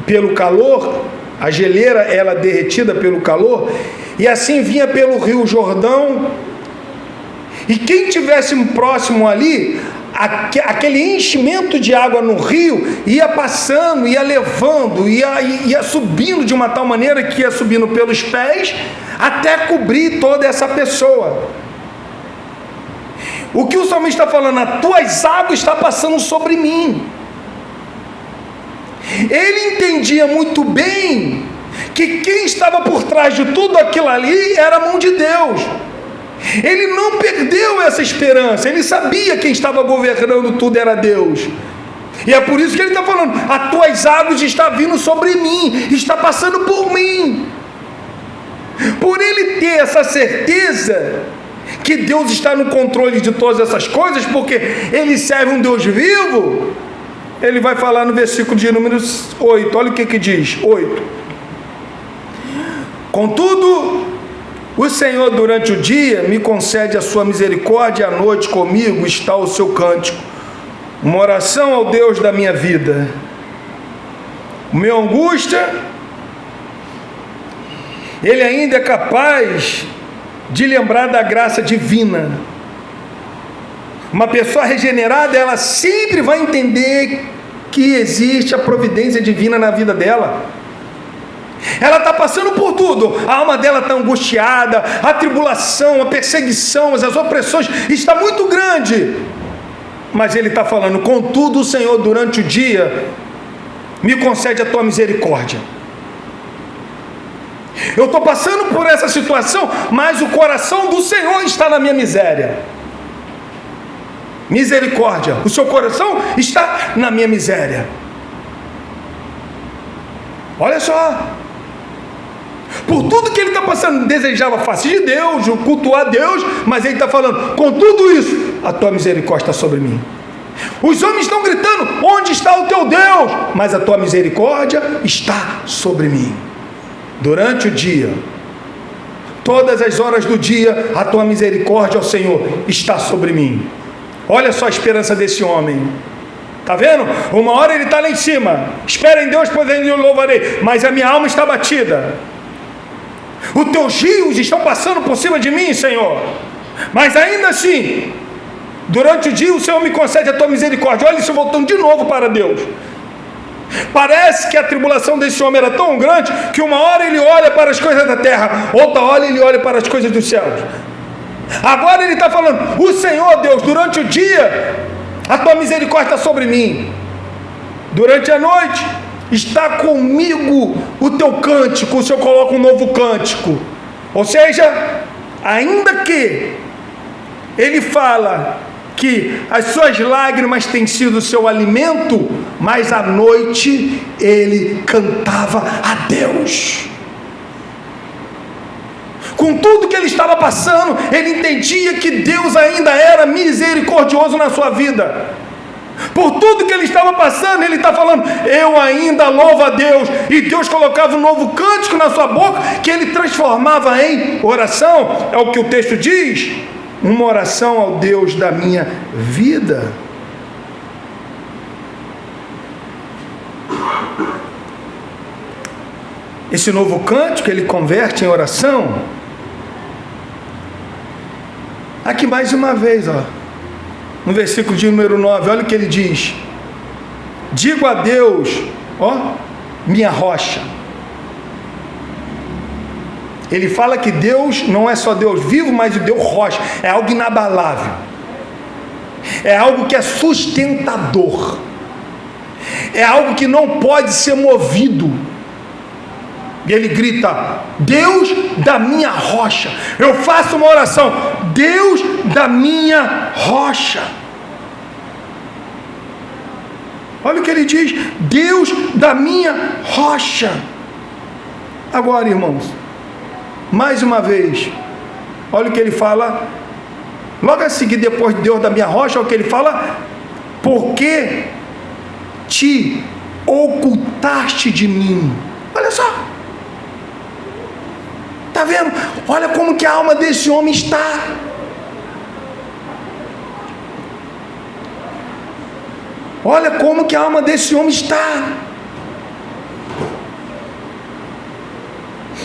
pelo calor, a geleira era derretida pelo calor, e assim vinha pelo rio Jordão, e quem tivesse próximo ali, aquele enchimento de água no rio ia passando, ia levando, ia subindo de uma tal maneira que ia subindo pelos pés até cobrir toda essa pessoa. O que o salmista está falando? As tuas águas estão passando sobre mim. Ele entendia muito bem que quem estava por trás de tudo aquilo ali era a mão de Deus. Ele não perdeu essa esperança, ele sabia quem estava governando tudo era Deus, e é por isso que ele está falando, as tuas águas estão vindo sobre mim, está passando por mim. Por ele ter essa certeza, que Deus está no controle de todas essas coisas, porque ele serve um Deus vivo, ele vai falar no versículo de número 8, olha o que diz, 8. Contudo, o Senhor durante o dia me concede a sua misericórdia, e à noite comigo está o seu cântico, uma oração ao Deus da minha vida. O meu angústia, ele ainda é capaz de lembrar da graça divina. Uma pessoa regenerada, ela sempre vai entender que existe a providência divina na vida dela. Ela está passando por tudo, a alma dela está angustiada, a tribulação, a perseguição, as opressões está muito grande, mas ele está falando: contudo o Senhor durante o dia me concede a tua misericórdia. Eu estou passando por essa situação, mas o coração do Senhor está na minha miséria. Misericórdia, o seu coração está na minha miséria. Olha só, por tudo que ele está passando, desejava a face de Deus, cultuar Deus, mas ele está falando: com tudo isso, a tua misericórdia está sobre mim. Os homens estão gritando: onde está o teu Deus? Mas a tua misericórdia está sobre mim. Durante o dia, todas as horas do dia, a tua misericórdia, ó Senhor, está sobre mim. Olha só a esperança desse homem. Está vendo? Uma hora ele está lá em cima: espera em Deus, pois eu louvarei, mas a minha alma está batida. Os teus rios estão passando por cima de mim, Senhor, mas ainda assim, durante o dia o Senhor me concede a tua misericórdia. Olha isso, voltando de novo para Deus. Parece que a tribulação desse homem era tão grande que uma hora ele olha para as coisas da terra, outra hora ele olha para as coisas dos céus. Agora ele está falando: o Senhor Deus, durante o dia a tua misericórdia está sobre mim, durante a noite está comigo o teu cântico. O Senhor coloca um novo cântico, ou seja, ainda que ele fala que as suas lágrimas têm sido o seu alimento, mas à noite ele cantava a Deus. Com tudo que ele estava passando, ele entendia que Deus ainda era misericordioso na sua vida. Por tudo que ele estava passando, ele está falando: eu ainda louvo a Deus. E Deus colocava um novo cântico na sua boca, que ele transformava em oração. É o que o texto diz: uma oração ao Deus da minha vida. Esse novo cântico ele converte em oração. Aqui mais uma vez, no versículo de número 9, olha o que ele diz: digo a Deus, minha rocha. Ele fala que Deus não é só Deus vivo, mas o Deus rocha, é algo inabalável, é algo que é sustentador, é algo que não pode ser movido. E ele grita: Deus da minha rocha. Eu faço uma oração: Deus da minha rocha. Olha o que ele diz: Deus da minha rocha. Agora, irmãos, mais uma vez, olha o que ele fala. Logo a seguir, depois de Deus da minha rocha, olha o que ele fala: porque te ocultaste de mim. Olha só. Está vendo? Olha como que a alma desse homem está. Olha como que a alma desse homem está.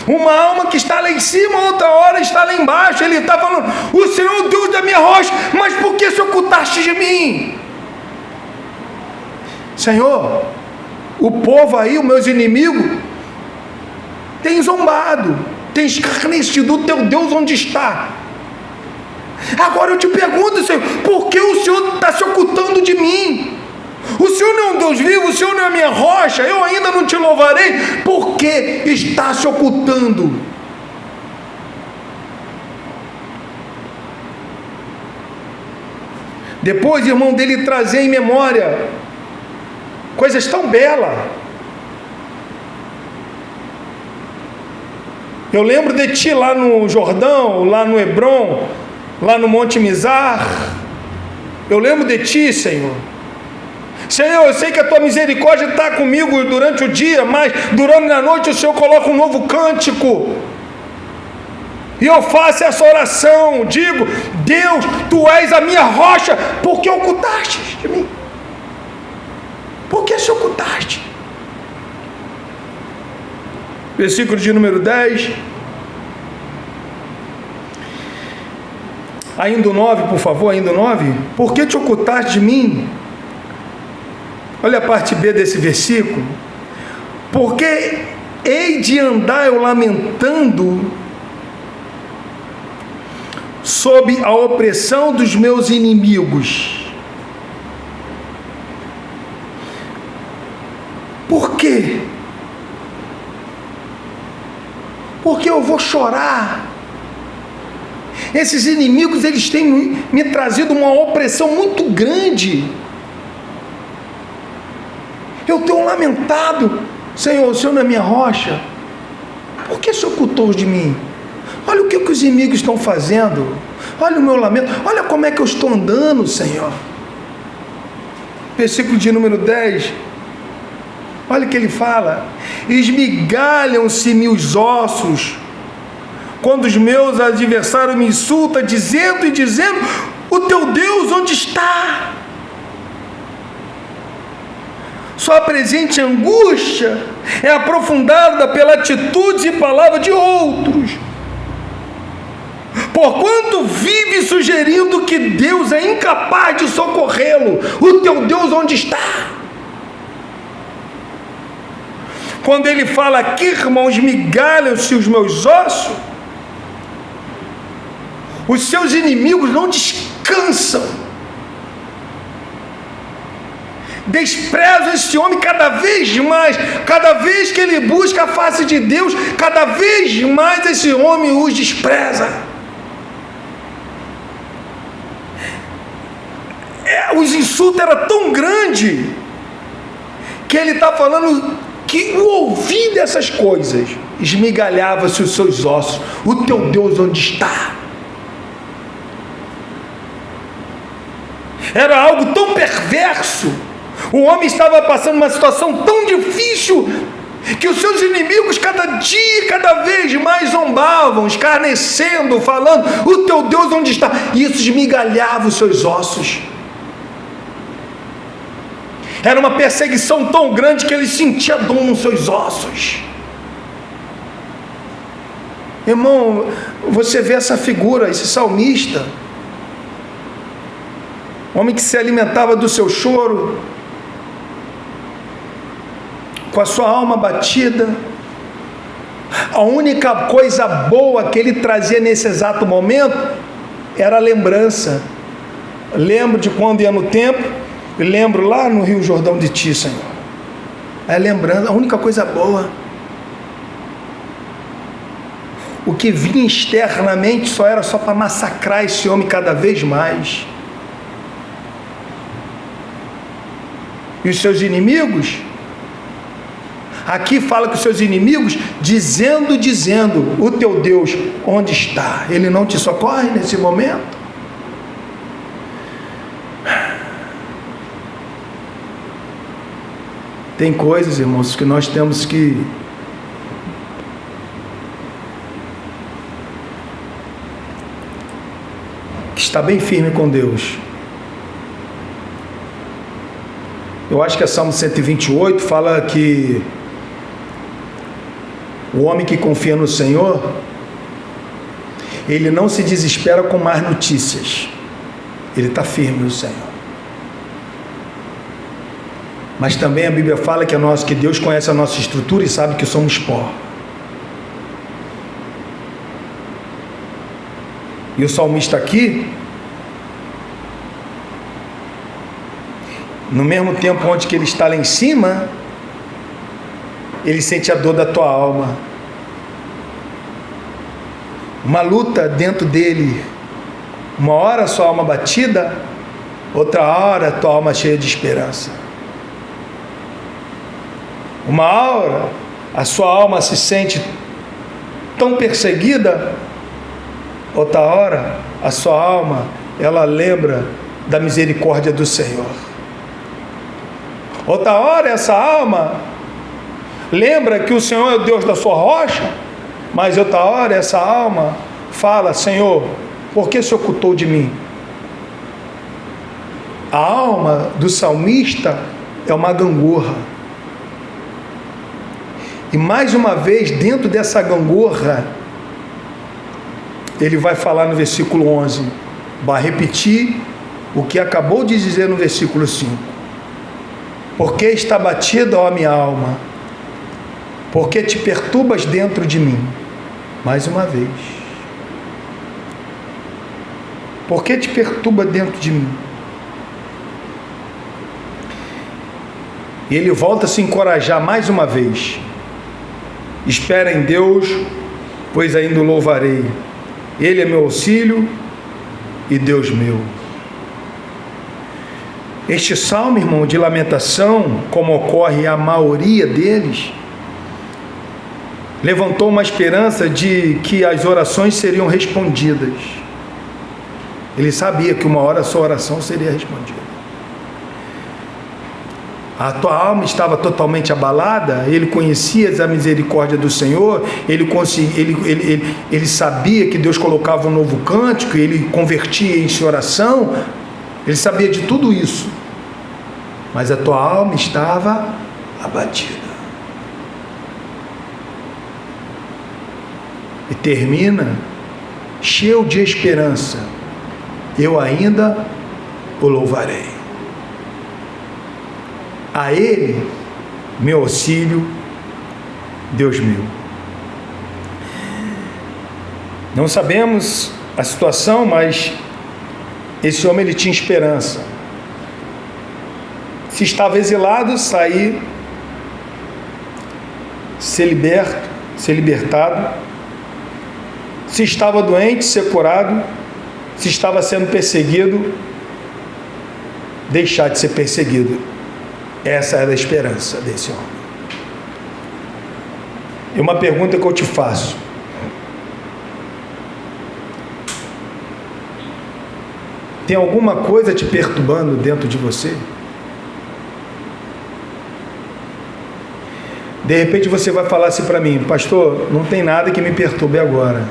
Uma alma que está lá em cima, outra hora está lá embaixo. Ele está falando: o Senhor Deus da minha rocha, mas por que se ocultaste de mim? Senhor, o povo aí, os meus inimigos, tem zombado, tem escarnecido o teu Deus onde está. Agora eu te pergunto, Senhor, por que o Senhor está se ocultando de mim? O Senhor não é um Deus vivo, o Senhor não é a minha rocha, eu ainda não te louvarei. Por que está se ocultando? Depois, irmão, dele trazer em memória coisas tão belas. Eu lembro de ti lá no Jordão, lá no Hebron, lá no Monte Mizar. Eu lembro de Ti, Senhor. Senhor, eu sei que a Tua misericórdia está comigo durante o dia, mas durante a noite o Senhor coloca um novo cântico. E eu faço essa oração, digo: Deus, Tu és a minha rocha, por que ocultaste de mim? Por que se ocultaste? Versículo de número 10. Ainda o 9, por favor, ainda o 9. Por que te ocultaste de mim? Olha a parte B desse versículo. Porque hei de andar eu lamentando sob a opressão dos meus inimigos. Por quê? Porque eu vou chorar. Esses inimigos, eles têm me trazido uma opressão muito grande. Eu tenho lamentado: Senhor, o Senhor não é minha rocha. Por que se ocultou de mim? Olha o que os inimigos estão fazendo. Olha o meu lamento. Olha como é que eu estou andando, Senhor. Versículo de número 10. Olha o que ele fala: esmigalham-se-me os ossos, quando os meus adversários me insultam, dizendo: o teu Deus onde está? Sua presente angústia é aprofundada pela atitude e palavra de outros, porquanto vive sugerindo que Deus é incapaz de socorrê-lo. O teu Deus onde está? Quando ele fala aqui, irmãos, migalham-se os meus ossos, os seus inimigos não descansam, desprezam esse homem cada vez mais. Cada vez que ele busca a face de Deus, cada vez mais esse homem os despreza. Os insultos eram tão grandes que ele está falando que o ouvir dessas coisas esmigalhava-se os seus ossos. O teu Deus onde está? Era algo tão perverso. O homem estava passando uma situação tão difícil que os seus inimigos cada dia, cada vez mais zombavam, escarnecendo, falando: o teu Deus onde está? E isso esmigalhava os seus ossos. Era uma perseguição tão grande que ele sentia dor nos seus ossos. Irmão, você vê essa figura, esse salmista, homem que se alimentava do seu choro, com a sua alma batida. A única coisa boa que ele trazia nesse exato momento era a lembrança. Lembro de quando ia no templo, lembro lá no Rio Jordão de Ti, Senhor. É lembrança, a única coisa boa. O que vinha externamente só era só para massacrar esse homem cada vez mais. E os seus inimigos? Aqui fala que os seus inimigos, dizendo, o teu Deus onde está? Ele não te socorre nesse momento? Tem coisas, irmãos, que nós temos que estar bem firme com Deus. Eu acho que é Salmo 128 fala que o homem que confia no Senhor, ele não se desespera com más notícias, ele está firme no Senhor. Mas também a Bíblia fala que Deus conhece a nossa estrutura e sabe que somos pó. E o salmista aqui, no mesmo tempo onde que ele está lá em cima, ele sente a dor da tua alma, uma luta dentro dele. Uma hora a sua alma batida, outra hora a tua alma cheia de esperança. Uma hora a sua alma se sente tão perseguida, outra hora a sua alma, ela lembra da misericórdia do Senhor. Outra hora, essa alma lembra que o Senhor é o Deus da sua rocha, mas outra hora, essa alma fala: Senhor, por que se ocultou de mim? A alma do salmista é uma gangorra. E mais uma vez, dentro dessa gangorra, ele vai falar no versículo 11, vai repetir o que acabou de dizer no versículo 5. Porque está batida, ó minha alma, porque te perturbas dentro de mim. Mais uma vez. Porque te perturba dentro de mim. E ele volta a se encorajar mais uma vez. Espera em Deus, pois ainda o louvarei. Ele é meu auxílio e Deus meu. Este salmo, irmão, de lamentação, como ocorre a maioria deles, levantou uma esperança de que as orações seriam respondidas. Ele sabia que uma hora a sua oração seria respondida. A tua alma estava totalmente abalada, ele conhecia a misericórdia do Senhor, ele sabia que Deus colocava um novo cântico, ele convertia em oração, ele sabia de tudo isso, mas a tua alma estava abatida. E termina cheio de esperança: eu ainda o louvarei. A Ele, meu auxílio, Deus meu. Não sabemos a situação, mas esse homem ele tinha esperança. Se estava exilado, sair, ser liberto, ser libertado. Se estava doente, ser curado. Se estava sendo perseguido, deixar de ser perseguido. Essa era a esperança desse homem. E uma pergunta que eu te faço: tem alguma coisa te perturbando dentro de você? De repente você vai falar assim para mim: pastor, não tem nada que me perturbe agora.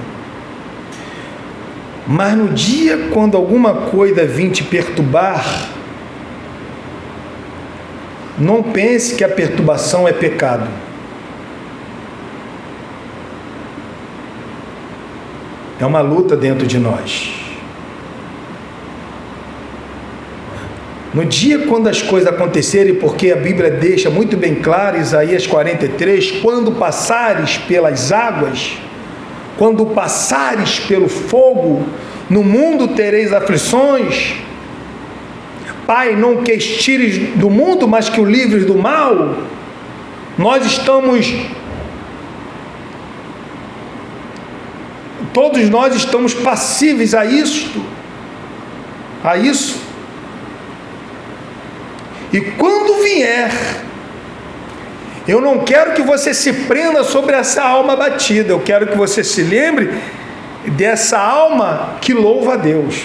Mas no dia quando alguma coisa vir te perturbar, não pense que a perturbação é pecado. É uma luta dentro de nós. No dia quando as coisas acontecerem, porque a Bíblia deixa muito bem claro, Isaías 43, quando passares pelas águas, quando passares pelo fogo, no mundo tereis aflições. Pai, não que os tires do mundo, mas que o livres do mal. Todos nós estamos passíveis a isso. E quando vier, eu não quero que você se prenda sobre essa alma batida, eu quero que você se lembre dessa alma que louva a Deus.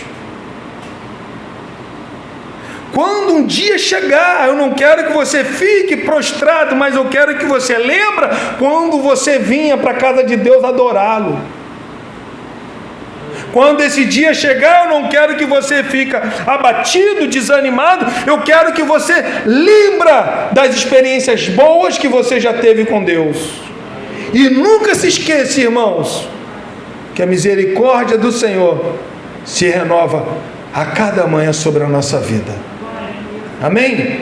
Quando um dia chegar, eu não quero que você fique prostrado, mas eu quero que você lembre quando você vinha para a casa de Deus adorá-lo. Quando esse dia chegar, eu não quero que você fique abatido, desanimado, eu quero que você lembra das experiências boas que você já teve com Deus. E nunca se esqueça, irmãos, que a misericórdia do Senhor se renova a cada manhã sobre a nossa vida. Amém?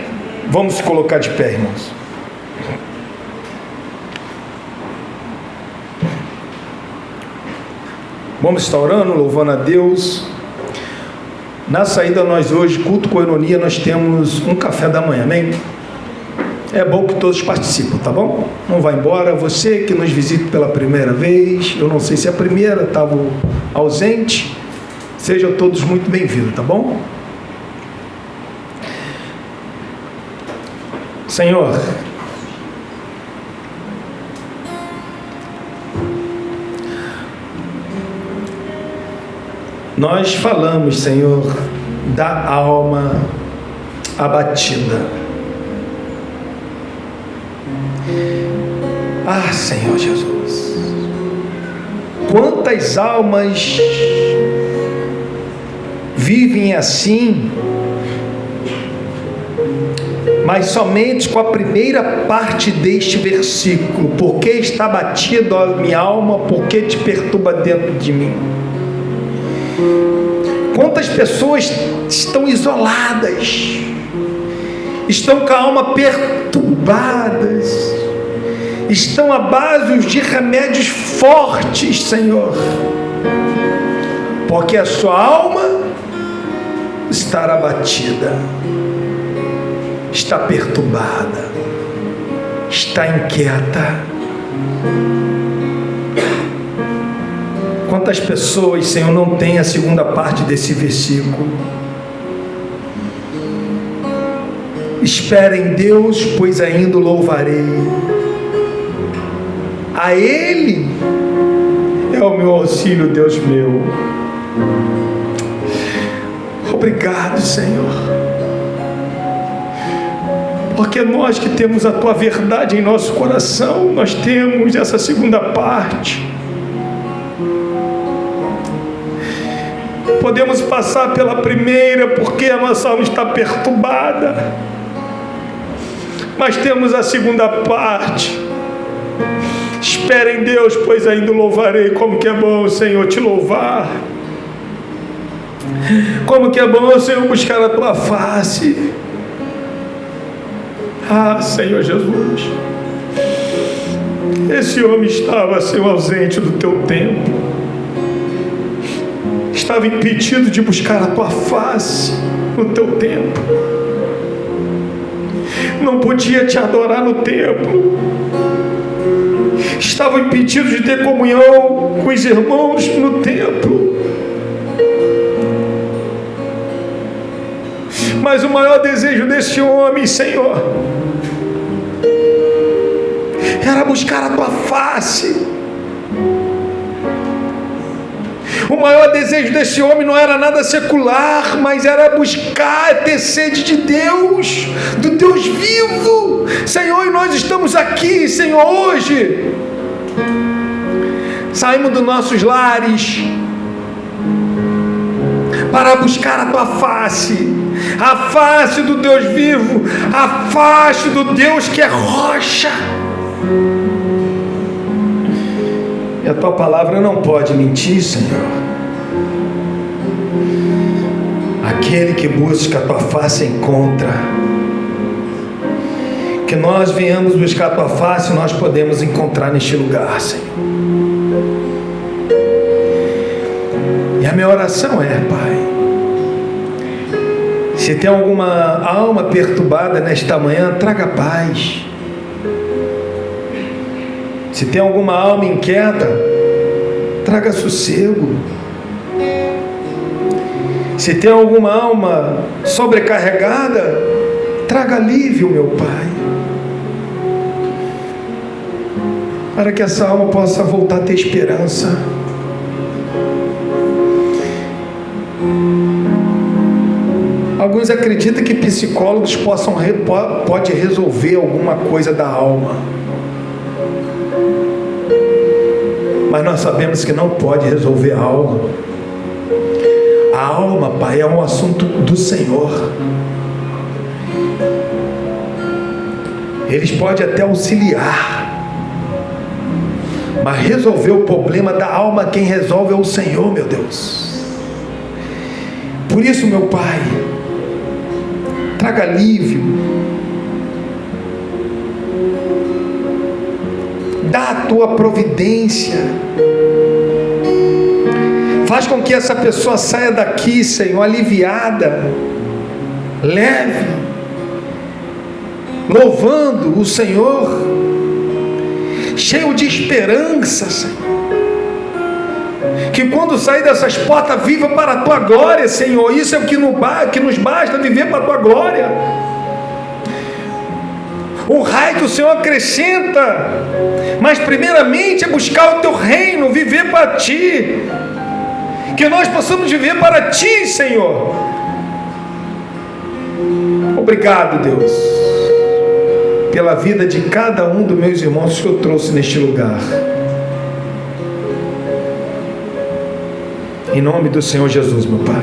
Vamos se colocar de pé, irmãos. Vamos estar orando, louvando a Deus. Na saída nós hoje, culto com ironia, nós temos um café da manhã, amém? É bom que todos participem, tá bom? Não vá embora. Você que nos visita pela primeira vez, eu não sei se é a primeira, estava ausente, sejam todos muito bem-vindos, tá bom? Senhor, Nós falamos, Senhor, da alma abatida. Ah, Senhor Jesus, quantas almas vivem assim, mas somente com a primeira parte deste versículo: porque está abatida a minha alma, porque te perturba dentro de mim. Quantas pessoas estão isoladas, estão com a alma perturbadas, estão à base de remédios fortes, Senhor, porque a sua alma está abatida, está perturbada, está inquieta. Quantas pessoas, Senhor, não têm a segunda parte desse versículo? Espera em Deus, pois ainda o louvarei. A Ele é o meu auxílio, Deus meu. Obrigado, Senhor, porque nós que temos a Tua verdade em nosso coração, nós temos essa segunda parte. Podemos passar pela primeira, porque a nossa alma está perturbada, mas temos a segunda parte. Espera em Deus, pois ainda o louvarei. Como que é bom, Senhor, te louvar. Como que é bom, Senhor, buscar a Tua face. Ah, Senhor Jesus, esse homem estava, Senhor, ausente do Teu templo, estava impedido de buscar a Tua face no Teu templo, não podia Te adorar no templo, estava impedido de ter comunhão com os irmãos no templo. Mas o maior desejo desse homem, Senhor, era buscar a Tua face. O maior desejo desse homem não era nada secular, mas era buscar, ter sede de Deus, do Deus vivo. Senhor, e nós estamos aqui, Senhor, hoje. Saímos dos nossos lares para buscar a Tua face, a face do Deus vivo, a face do Deus que é rocha. E a Tua palavra não pode mentir, Senhor. Aquele que busca a Tua face encontra. Que nós venhamos buscar a Tua face, nós podemos encontrar neste lugar, Senhor. E a minha oração é, Pai, se tem alguma alma perturbada nesta manhã, traga paz. Se tem alguma alma inquieta, traga sossego. Se tem alguma alma sobrecarregada, traga alívio, meu Pai, para que essa alma possa voltar a ter esperança. Alguns acreditam que psicólogos pode resolver alguma coisa da alma, mas nós sabemos que não pode resolver a alma. A alma, Pai, é um assunto do Senhor. Eles podem até auxiliar, mas resolver o problema da alma, quem resolve é o Senhor, meu Deus. Por isso, meu Pai, traga alívio, dá a Tua providência, faz com que essa pessoa saia daqui, Senhor, aliviada, leve, louvando o Senhor, cheio de esperança, Senhor. Que quando sair dessas portas, viva para a Tua glória, Senhor. Isso é o que nos basta, viver para a Tua glória. O raio que o Senhor acrescenta, mas primeiramente é buscar o Teu reino, viver para Ti. que nós possamos viver para Ti, Senhor. Obrigado, Deus, pela vida de cada um dos meus irmãos que eu trouxe neste lugar. Em nome do Senhor Jesus, meu Pai.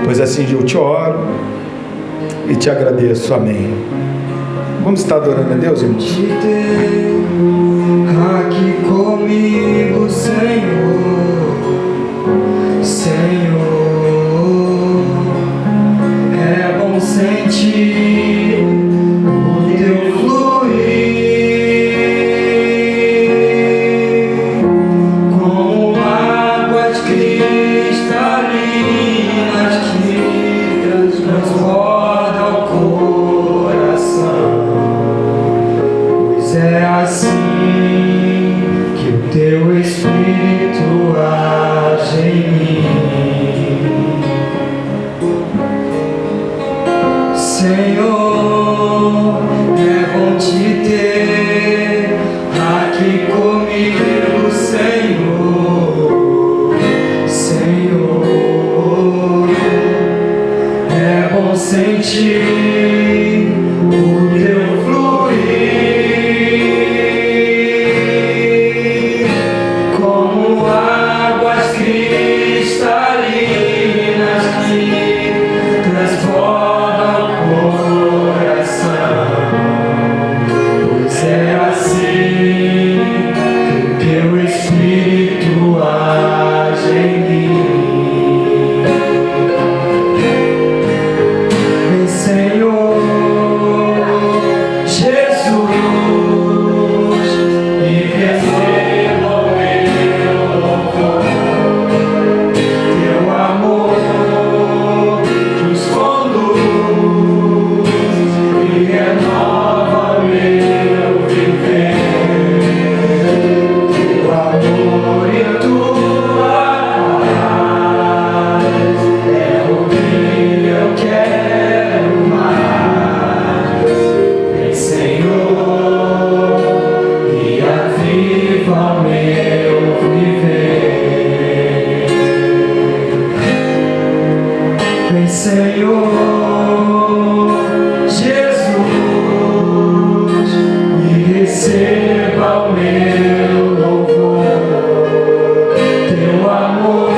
Pois assim eu te oro e te agradeço. Amém. Vamos estar adorando a Deus, irmãos? Te ter aqui comigo, Senhor, Senhor, é bom sentir o teu fluir, como águas cristalinas que transbordam o coração. É assim que o teu Espírito age em mim, Senhor. É bom te ter aqui comigo, Senhor, Senhor. É bom sentir o teu fluir, como águas cristalinas que transbordam o coração. Pois é assim que o teu Espírito age em mim. Vem, Senhor Jesus, e receba o meu louvor. Teu amor nos conduz e renova meu viver. Teu amor e tua paz é o que eu quero mais. Vem, Senhor, e aviva o meu viver. Vem, Senhor Jesus, e receba o meu louvor. Teu amor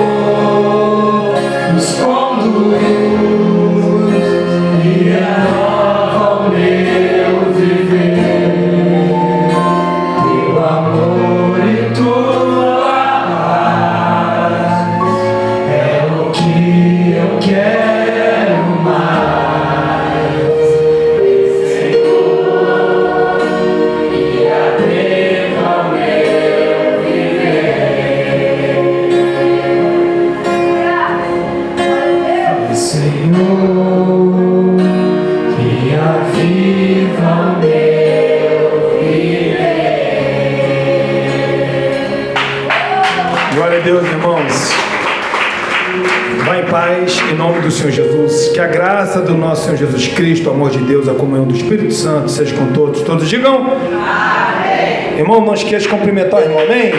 nos conduz e renova o meu viver. Teu amor e tua paz é o que eu quero mais. Senhor, e aviva o meu viver. Senhor, e aviva o meu viver. Glória a Deus, irmãos. Vá em paz, em nome do Senhor Jesus. Que a graça do nosso Senhor Jesus Cristo, o amor de Deus, a comunhão do Espírito Santo seja com todos. Todos digam amém. Irmão, não esqueça de cumprimentar o irmão, amém?